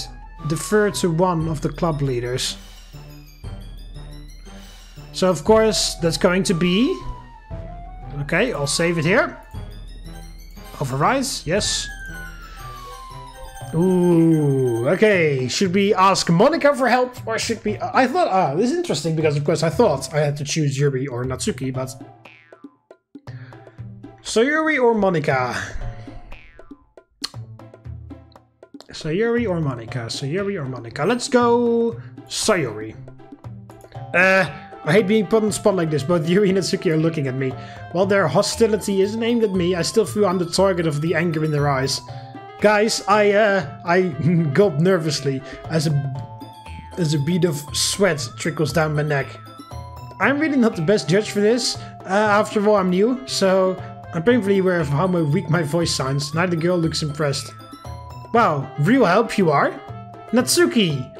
defer to one of the club leaders. So of course that's going to be... Okay, I'll save it here. Override, yes. Ooh, okay. Should we ask Monika for help, or should we... I thought, this is interesting, because of course I thought I had to choose Yuri or Natsuki, but... Sayori or Monika? Sayori or Monika? Let's go Sayori. I hate being put on the spot like this. Both Yuri and Natsuki are looking at me. While their hostility isn't aimed at me, I still feel I'm the target of the anger in their eyes. Guys, I gulp nervously as a bead of sweat trickles down my neck. I'm really not the best judge for this. After all, I'm new, so I'm painfully aware of how weak my voice sounds. Neither girl looks impressed. Wow, real help you are? Natsuki!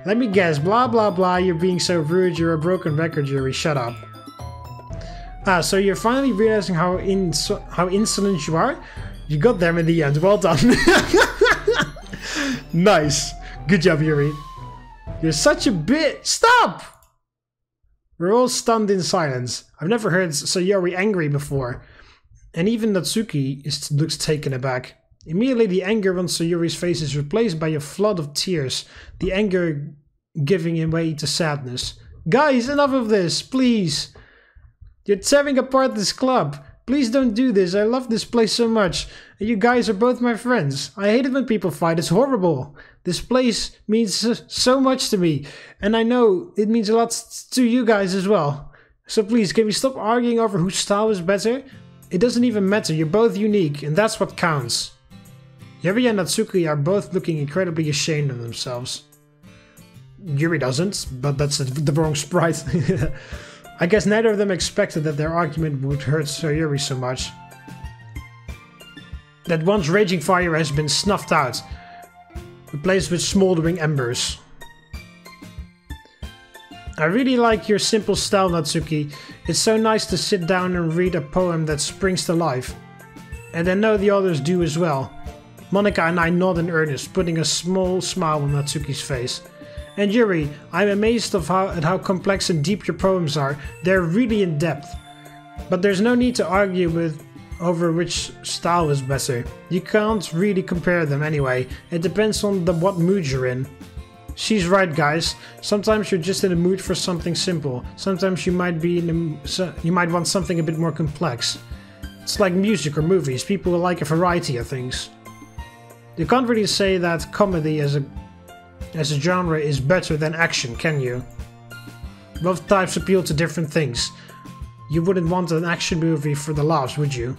Let me guess, blah blah blah, you're being so rude, you're a broken record, Yuri, shut up. So you're finally realizing how insolent you are? You got there in the end, well done. Nice. Good job, Yuri. You're such a bitch. Stop! We're all stunned in silence. I've never heard Sayori angry before. And even Natsuki looks taken aback. Immediately the anger on Sayori's face is replaced by a flood of tears, the anger giving way to sadness. Guys, enough of this, please! You're tearing apart this club. Please don't do this, I love this place so much. And you guys are both my friends. I hate it when people fight, it's horrible. This place means so much to me, and I know it means a lot to you guys as well. So please, can we stop arguing over whose style is better? It doesn't even matter, you're both unique, and that's what counts. Yuri and Natsuki are both looking incredibly ashamed of themselves. Yuri doesn't, but that's the wrong sprite. I guess neither of them expected that their argument would hurt Sayori so much. That once raging fire has been snuffed out, replaced with smoldering embers. I really like your simple style, Natsuki. It's so nice to sit down and read a poem that springs to life. And I know the others do as well. Monika and I nod in earnest, putting a small smile on Natsuki's face. And Yuri, I'm amazed at how complex and deep your poems are. They're really in depth. But there's no need to argue over which style is better. You can't really compare them anyway. It depends on what mood you're in. She's right, guys. Sometimes you're just in the mood for something simple. Sometimes you might want something a bit more complex. It's like music or movies. People will like a variety of things. You can't really say that comedy as a genre is better than action, can you? Both types appeal to different things. You wouldn't want an action movie for the laughs, would you?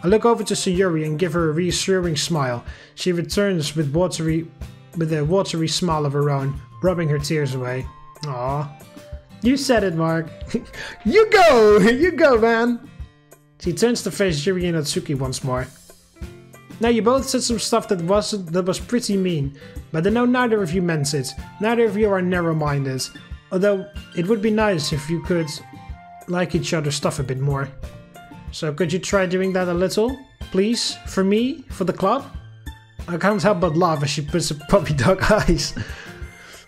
I look over to Sayori and give her a reassuring smile. She returns with a watery smile of her own, rubbing her tears away. Aww. You said it, Mark. You go, man. She turns to face Yuri and Natsuki once more. Now you both said some stuff that was pretty mean, but I know neither of you meant it. Neither of you are narrow-minded. Although it would be nice if you could like each other's stuff a bit more. So could you try doing that a little? Please? For me? For the club? I can't help but laugh as she puts her puppy dog eyes.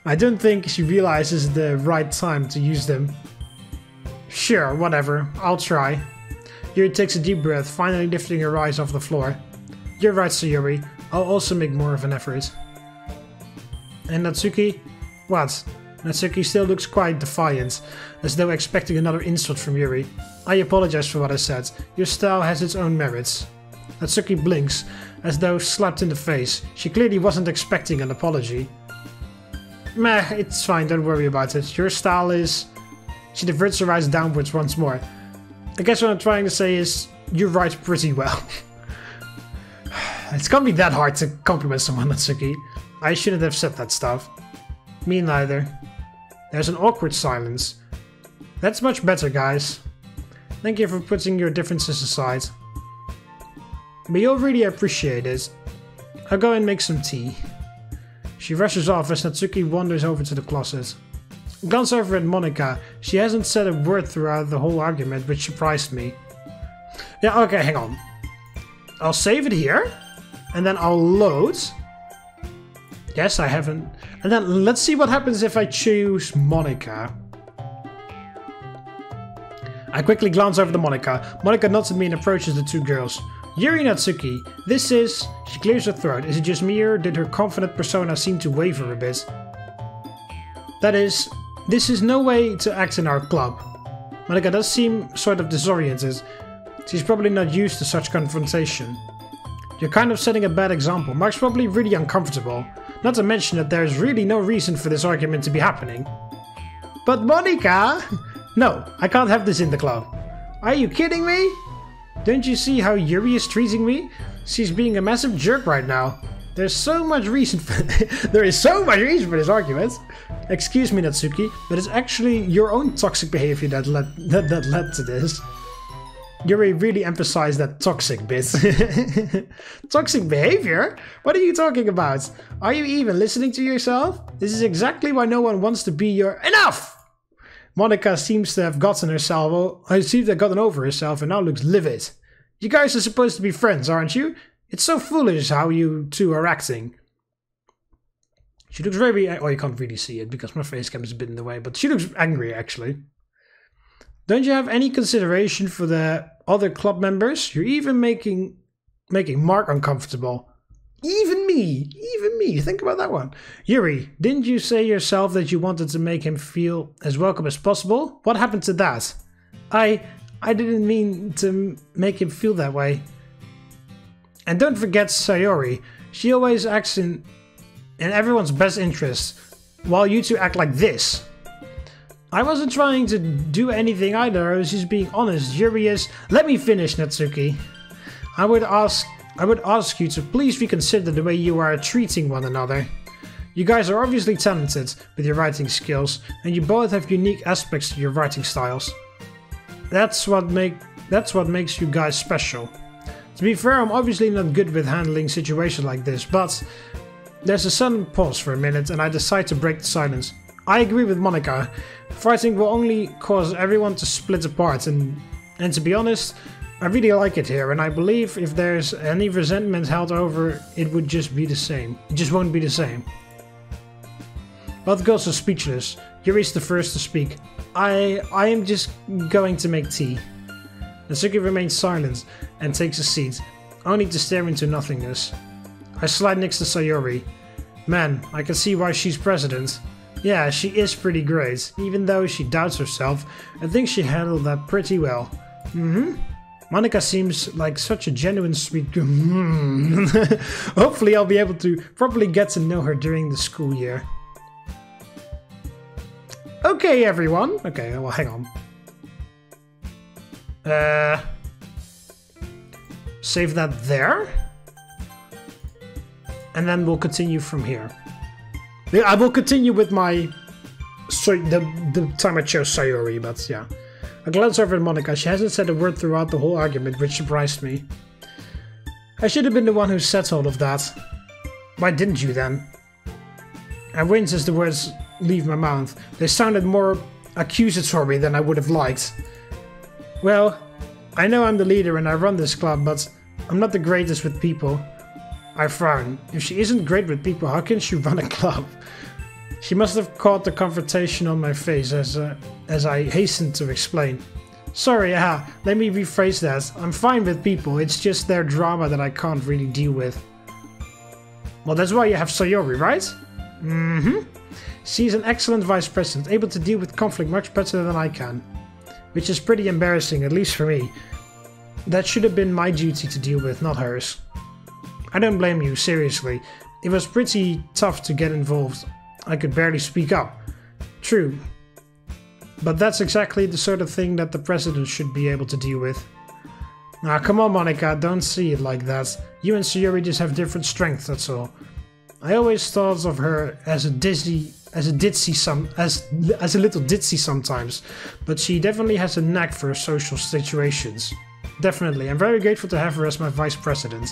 I don't think she realizes the right time to use them. Sure, whatever. I'll try. Yuri takes a deep breath, finally lifting her eyes off the floor. You're right, Sayori. I'll also make more of an effort. And Natsuki? What? Natsuki still looks quite defiant, as though expecting another insult from Yuri. I apologize for what I said. Your style has its own merits. Natsuki blinks, as though slapped in the face. She clearly wasn't expecting an apology. Meh, it's fine, don't worry about it. Your style is... She diverts her eyes downwards once more. I guess what I'm trying to say is, you write pretty well. It's gonna be that hard to compliment someone, Natsuki. I shouldn't have said that stuff. Me neither. There's an awkward silence. That's much better, guys. Thank you for putting your differences aside. But you'll really appreciate it. I'll go and make some tea. She rushes off as Natsuki wanders over to the closet. Glance over at Monika. She hasn't said a word throughout the whole argument, which surprised me. Yeah, okay, hang on. I'll save it here. And then I'll load. Yes, I haven't. And then let's see what happens if I choose Monika. I quickly glance over to Monika. Monika nods at me and approaches the two girls. Yuri Natsuki, this is... She clears her throat. Is it just me or did her confident persona seem to waver a bit? That is, this is no way to act in our club. Monika does seem sort of disoriented. She's probably not used to such confrontation. You're kind of setting a bad example. Mark's probably really uncomfortable. Not to mention that there's really no reason for this argument to be happening. But Monika! No, I can't have this in the club. Are you kidding me? Don't you see how Yuri is treating me? She's being a massive jerk right now. There's so much reason for there is so much reason for this argument. Excuse me, Natsuki, but it's actually your own toxic behavior that led to this. Yuri really emphasized that toxic bit. Toxic behavior? What are you talking about? Are you even listening to yourself? This is exactly why no one wants to be your... Enough! Monika seems to have gotten over herself and now looks livid. You guys are supposed to be friends, aren't you? It's so foolish how you two are acting. She looks very... Well, you can't really see it because my face cam is a bit in the way, but she looks angry, actually. Don't you have any consideration for the other club members? You're even making Mark uncomfortable. Even me! Think about that one. Yuri, didn't you say yourself that you wanted to make him feel as welcome as possible? What happened to that? I didn't mean to make him feel that way. And don't forget Sayori. She always acts in everyone's best interest, while you two act like this. I wasn't trying to do anything either, I was just being honest. Yuri is... Let me finish, Natsuki. I would ask you to please reconsider the way you are treating one another. You guys are obviously talented with your writing skills, and you both have unique aspects to your writing styles. That's what makes you guys special. To be fair, I'm obviously not good with handling situations like this, but there's a sudden pause for a minute and I decide to break the silence. I agree with Monika. Fighting will only cause everyone to split apart, and to be honest, I really like it here, and I believe if there's any resentment held over, it would just be the same. It just won't be the same. Both girls are speechless. Yuri's the first to speak. I am just going to make tea. Natsuki remains silent and takes a seat, only to stare into nothingness. I slide next to Sayori. Man, I can see why she's president. Yeah, she is pretty great. Even though she doubts herself, I think she handled that pretty well. Monika seems like such a genuine sweet girl. Hopefully I'll be able to properly get to know her during the school year. Okay, everyone. Okay, well, hang on. Save that there. And then we'll continue from here. I will continue with my... the time I chose Sayori, but yeah. I glance over at Monika. She hasn't said a word throughout the whole argument, which surprised me. I should have been the one who said all of that. Why didn't you then? I wince as the words leave my mouth. They sounded more accusatory than I would have liked. Well, I know I'm the leader and I run this club, but I'm not the greatest with people. I frown. If she isn't great with people, how can she run a club? She must have caught the confrontation on my face as I hastened to explain. Sorry, let me rephrase that. I'm fine with people, it's just their drama that I can't really deal with. Well, that's why you have Sayori, right? Mm-hmm. She's an excellent vice president, able to deal with conflict much better than I can. Which is pretty embarrassing, at least for me. That should have been my duty to deal with, not hers. I don't blame you, seriously. It was pretty tough to get involved. I could barely speak up. True. But that's exactly the sort of thing that the president should be able to deal with. Now, come on, Monika, don't see it like that. You and Sayori just have different strengths, that's all. I always thought of her as a little ditzy sometimes, but she definitely has a knack for social situations. Definitely, I'm very grateful to have her as my vice president.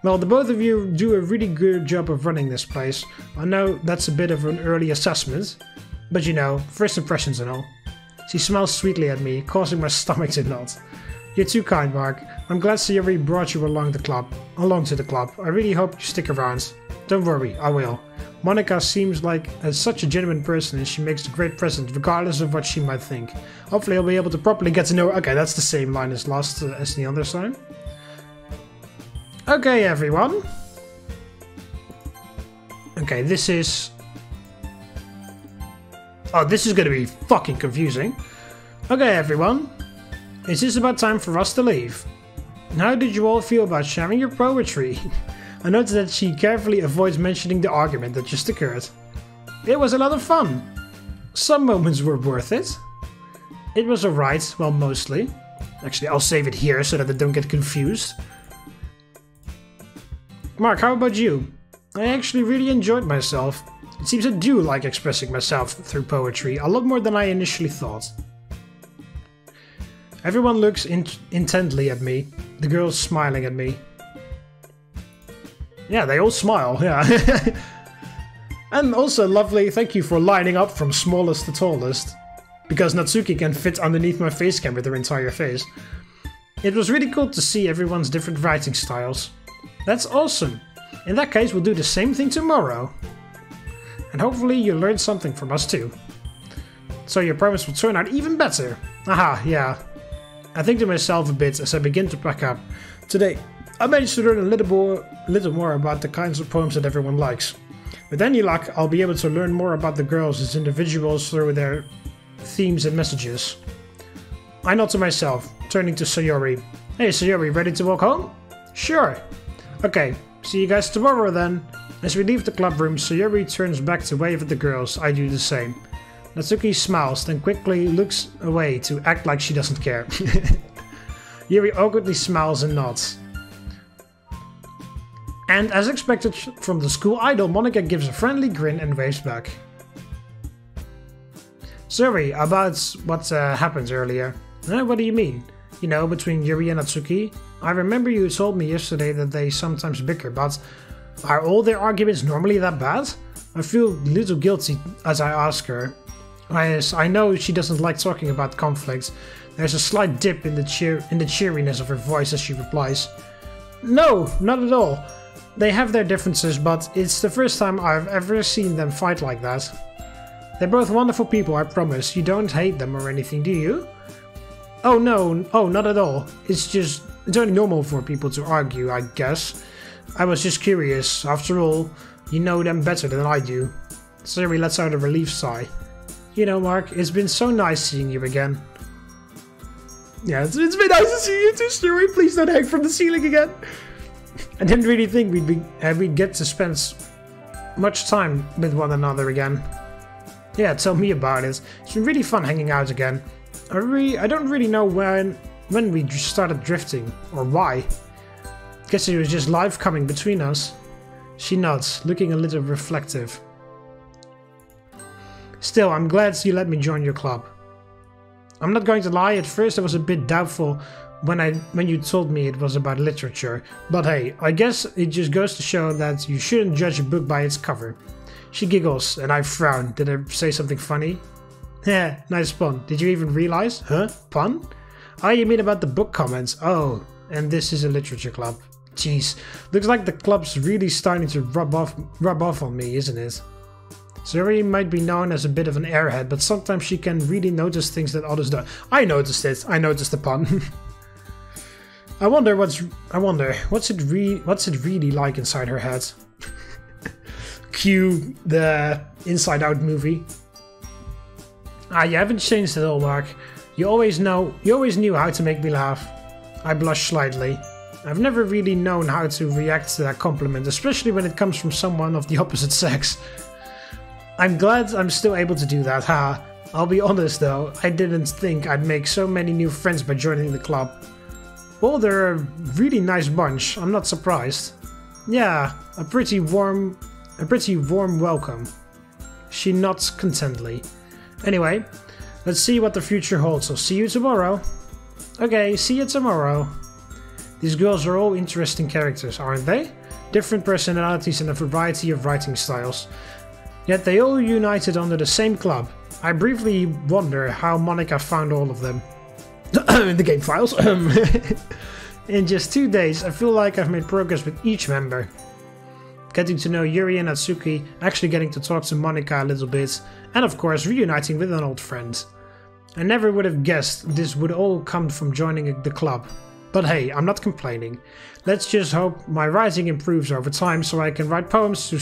Well, the both of you do a really good job of running this place. I know that's a bit of an early assessment, but you know, first impressions and all. She smiles sweetly at me, causing my stomach to knot. You're too kind, Mark. I'm glad Sayori brought you along to the club. I really hope you stick around. Don't worry, I will. Monika seems like such a genuine person and she makes a great president regardless of what she might think. Hopefully I'll be able to properly get to know her. Okay, that's the same line as as the other sign. Okay, everyone. Okay, this is... Oh, this is gonna be fucking confusing. Okay, everyone. It's just about time for us to leave. How did you all feel about sharing your poetry? I noticed that she carefully avoids mentioning the argument that just occurred. It was a lot of fun. Some moments were worth it. It was alright, well, mostly. Actually, I'll save it here so that I don't get confused. Mark, how about you? I actually really enjoyed myself. It seems I do like expressing myself through poetry, a lot more than I initially thought. Everyone looks intently at me, the girls smiling at me. Yeah, they all smile, yeah. And also lovely, thank you for lining up from smallest to tallest. Because Natsuki can fit underneath my face cam with her entire face. It was really cool to see everyone's different writing styles. That's awesome. In that case, we'll do the same thing tomorrow. And hopefully you learned something from us too. So your promise will turn out even better. Aha, yeah. I think to myself a bit as I begin to pack up. Today, I managed to learn a little more about the kinds of poems that everyone likes. With any luck, I'll be able to learn more about the girls as individuals through their themes and messages. I nod to myself, turning to Sayori. Hey Sayori, ready to walk home? Sure. Okay, see you guys tomorrow then. As we leave the club room, Sayori turns back to wave at the girls. I do the same. Natsuki smiles, then quickly looks away to act like she doesn't care. Yuri awkwardly smiles and nods. And as expected from the school idol, Monika gives a friendly grin and waves back. Sorry about what happened earlier. What do you mean? You know, between Yuri and Natsuki? I remember you told me yesterday that they sometimes bicker, but are all their arguments normally that bad? I feel a little guilty as I ask her. I know she doesn't like talking about conflicts. There's a slight dip in the cheeriness of her voice as she replies. No, not at all. They have their differences, but it's the first time I've ever seen them fight like that. They're both wonderful people, I promise. You don't hate them or anything, do you? Oh no, not at all. It's only normal for people to argue, I guess. I was just curious. After all, you know them better than I do. Sayori lets out a relief sigh. You know, Mark, it's been so nice seeing you again. Yeah, it's been nice to see you too, Sayori. Please don't hang from the ceiling again. I didn't really think we'd get to spend much time with one another again. Yeah, tell me about it. It's been really fun hanging out again. I don't really know when we started drifting, or why. Guess it was just life coming between us. She nods, looking a little reflective. Still, I'm glad you let me join your club. I'm not going to lie, at first I was a bit doubtful when you told me it was about literature. But hey, I guess it just goes to show that you shouldn't judge a book by its cover. She giggles, and I frown. Did I say something funny? Yeah, nice pun. Did you even realize? Huh? Pun? Oh, you mean about the book comments? Oh, and this is a literature club. Jeez, looks like the club's really starting to rub off on me, isn't it? Sayori might be known as a bit of an airhead, but sometimes she can really notice things that others don't. I noticed it. I noticed the pun. I wonder what's it really like inside her head. Cue the Inside Out movie. Ah, you haven't changed at all, Mark. You always knew how to make me laugh. I blush slightly. I've never really known how to react to that compliment, especially when it comes from someone of the opposite sex. I'm glad I'm still able to do that, ha. I'll be honest though, I didn't think I'd make so many new friends by joining the club. Well, they're a really nice bunch, I'm not surprised. Yeah, a pretty warm welcome. She nods contentedly. Anyway, let's see what the future holds. I'll see you tomorrow. Okay, see you tomorrow. These girls are all interesting characters, aren't they? Different personalities and a variety of writing styles. Yet they all united under the same club. I briefly wonder how Monika found all of them. In the game files. In just 2 days, I feel like I've made progress with each member. Getting to know Yuri and Natsuki, actually getting to talk to Monika a little bit, and of course reuniting with an old friend. I never would have guessed this would all come from joining the club. But hey, I'm not complaining. Let's just hope my writing improves over time so I can write poems to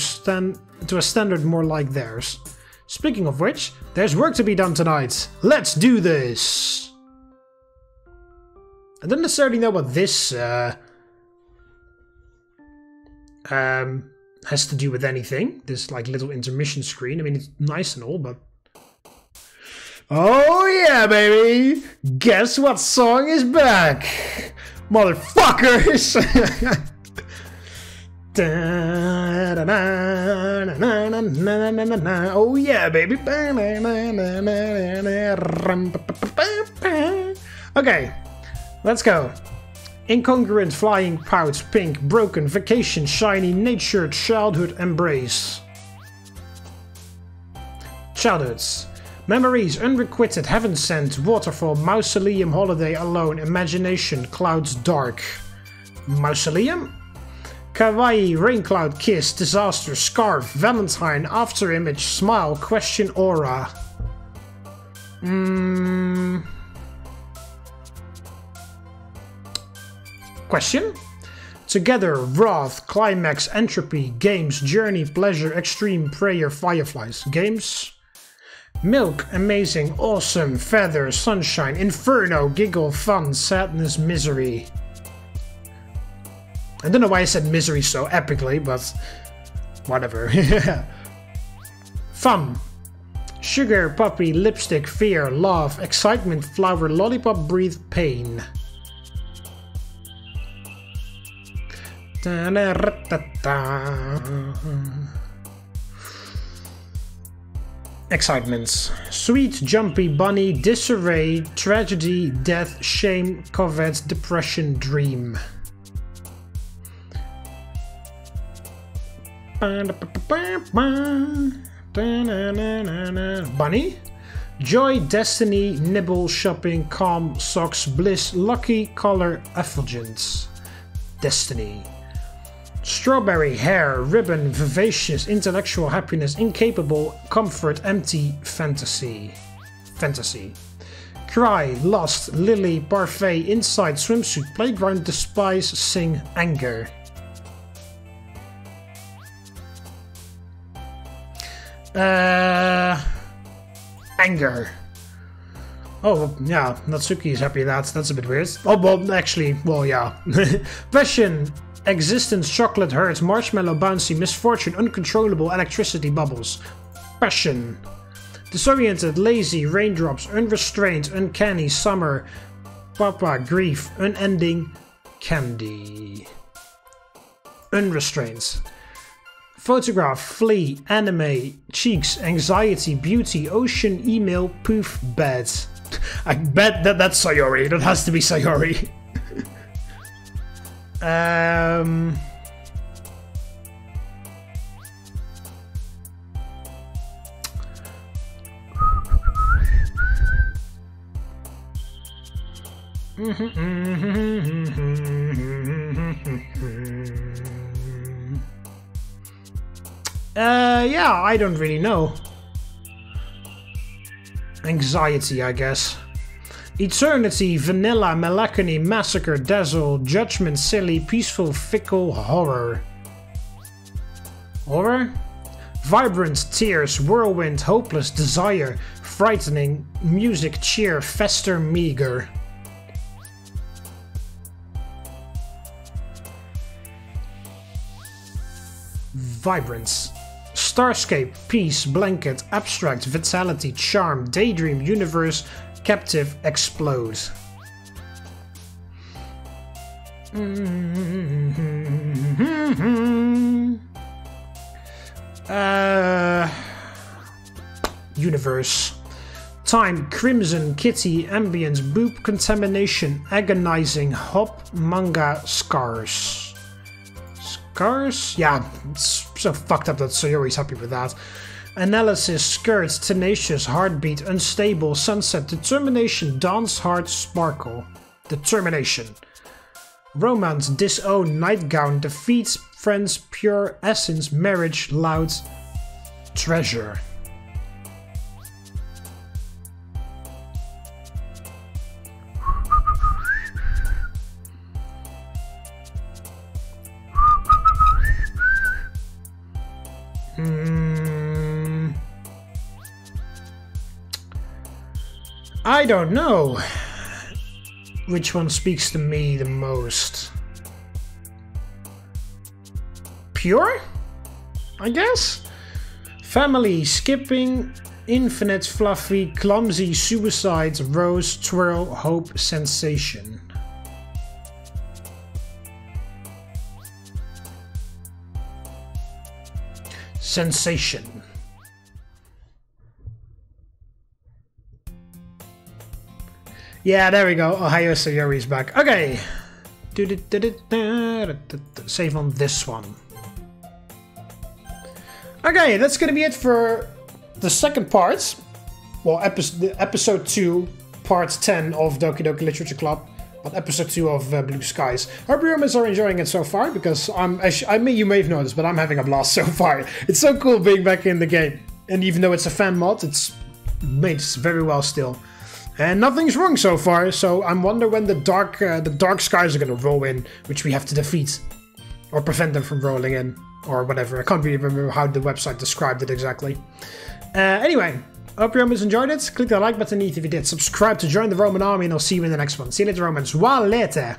a standard more like theirs. Speaking of which, there's work to be done tonight. Let's do this! I don't necessarily know what this has to do with anything. This like little intermission screen. I mean, it's nice and all, but... Oh yeah, baby! Guess what song is back? Motherfuckers! Oh yeah, baby! Okay, let's go. Incongruent, flying, pouts, pink, broken, vacation, shiny, nature, childhood, embrace. Childhoods. Memories, unrequited, heaven sent, waterfall, mausoleum, holiday, alone, imagination, clouds, dark. Mausoleum? Kawaii, rain cloud, kiss, disaster, scarf, valentine, after image, smile, question, aura. Question? Together, wrath, climax, entropy, games, journey, pleasure, extreme, prayer, fireflies. Games? Milk, amazing, awesome, feather, sunshine, inferno, giggle, fun, sadness, misery. I don't know why I said misery so epically, but whatever. Fun. Sugar, puppy, lipstick, fear, love, excitement, flower, lollipop, breathe, pain. Excitements. Sweet, jumpy, bunny, disarray, tragedy, death, shame, covet, depression, dream. Bunny? Joy, destiny, nibble, shopping, calm, socks, bliss, lucky, color, effulgence. Destiny. Strawberry, hair, ribbon, vivacious, intellectual, happiness, incapable, comfort, empty, fantasy. Fantasy. Cry, lust, lily, parfait, inside, swimsuit, playground, despise, sing, anger. Anger. Oh, yeah, Natsuki is happy that's a bit weird. Oh, well, actually, well, yeah. Passion. Existence, chocolate, hurt, marshmallow, bouncy, misfortune, uncontrollable, electricity, bubbles. Passion. Disoriented, lazy, raindrops, unrestrained, uncanny, summer, papa, grief, unending, candy. Unrestrained. Photograph, flea, anime, cheeks, anxiety, beauty, ocean, email, poof, bed. I bet that's Sayori. That has to be Sayori. Yeah, I don't really know. Anxiety, I guess. Eternity, vanilla, melancholy, massacre, dazzle, judgment, silly, peaceful, fickle, horror. Horror? Vibrant, tears, whirlwind, hopeless, desire, frightening, music, cheer, fester, meager. Vibrance. Starscape, peace, blanket, abstract, vitality, charm, daydream, universe, captive, explode. Universe. Time, crimson, kitty, ambience, boob, contamination, agonizing, hop, manga, scars. Scars? Yeah, it's so fucked up that Sayori's happy with that. Analysis, skirts, tenacious, heartbeat, unstable, sunset, determination, dance, heart, sparkle. Determination. Romance, disown, nightgown, defeat, friends, pure, essence, marriage, loud, treasure. I don't know which one speaks to me the most. Pure? I guess? Family, skipping, infinite, fluffy, clumsy, suicide, rose, twirl, hope, sensation. Sensation. Yeah, there we go. Ohio Sayori's back. Okay. Save on this one. Okay, that's gonna be it for the second part. Well, episode 2, part 10 of Doki Doki Literature Club. But episode 2 of Blue Skies. Hope you guys are enjoying it so far, because you may have noticed, but I'm having a blast so far. It's so cool being back in the game. And even though it's a fan mod, it's made very well still. And nothing's wrong so far, so I'm wondering when the dark skies are gonna roll in, which we have to defeat. Or prevent them from rolling in, or whatever. I can't really remember how the website described it exactly. Anyway, hope you guys enjoyed it. Click the like button if you did. Subscribe to join the Roman army, and I'll see you in the next one. See you later, Romans. Walete!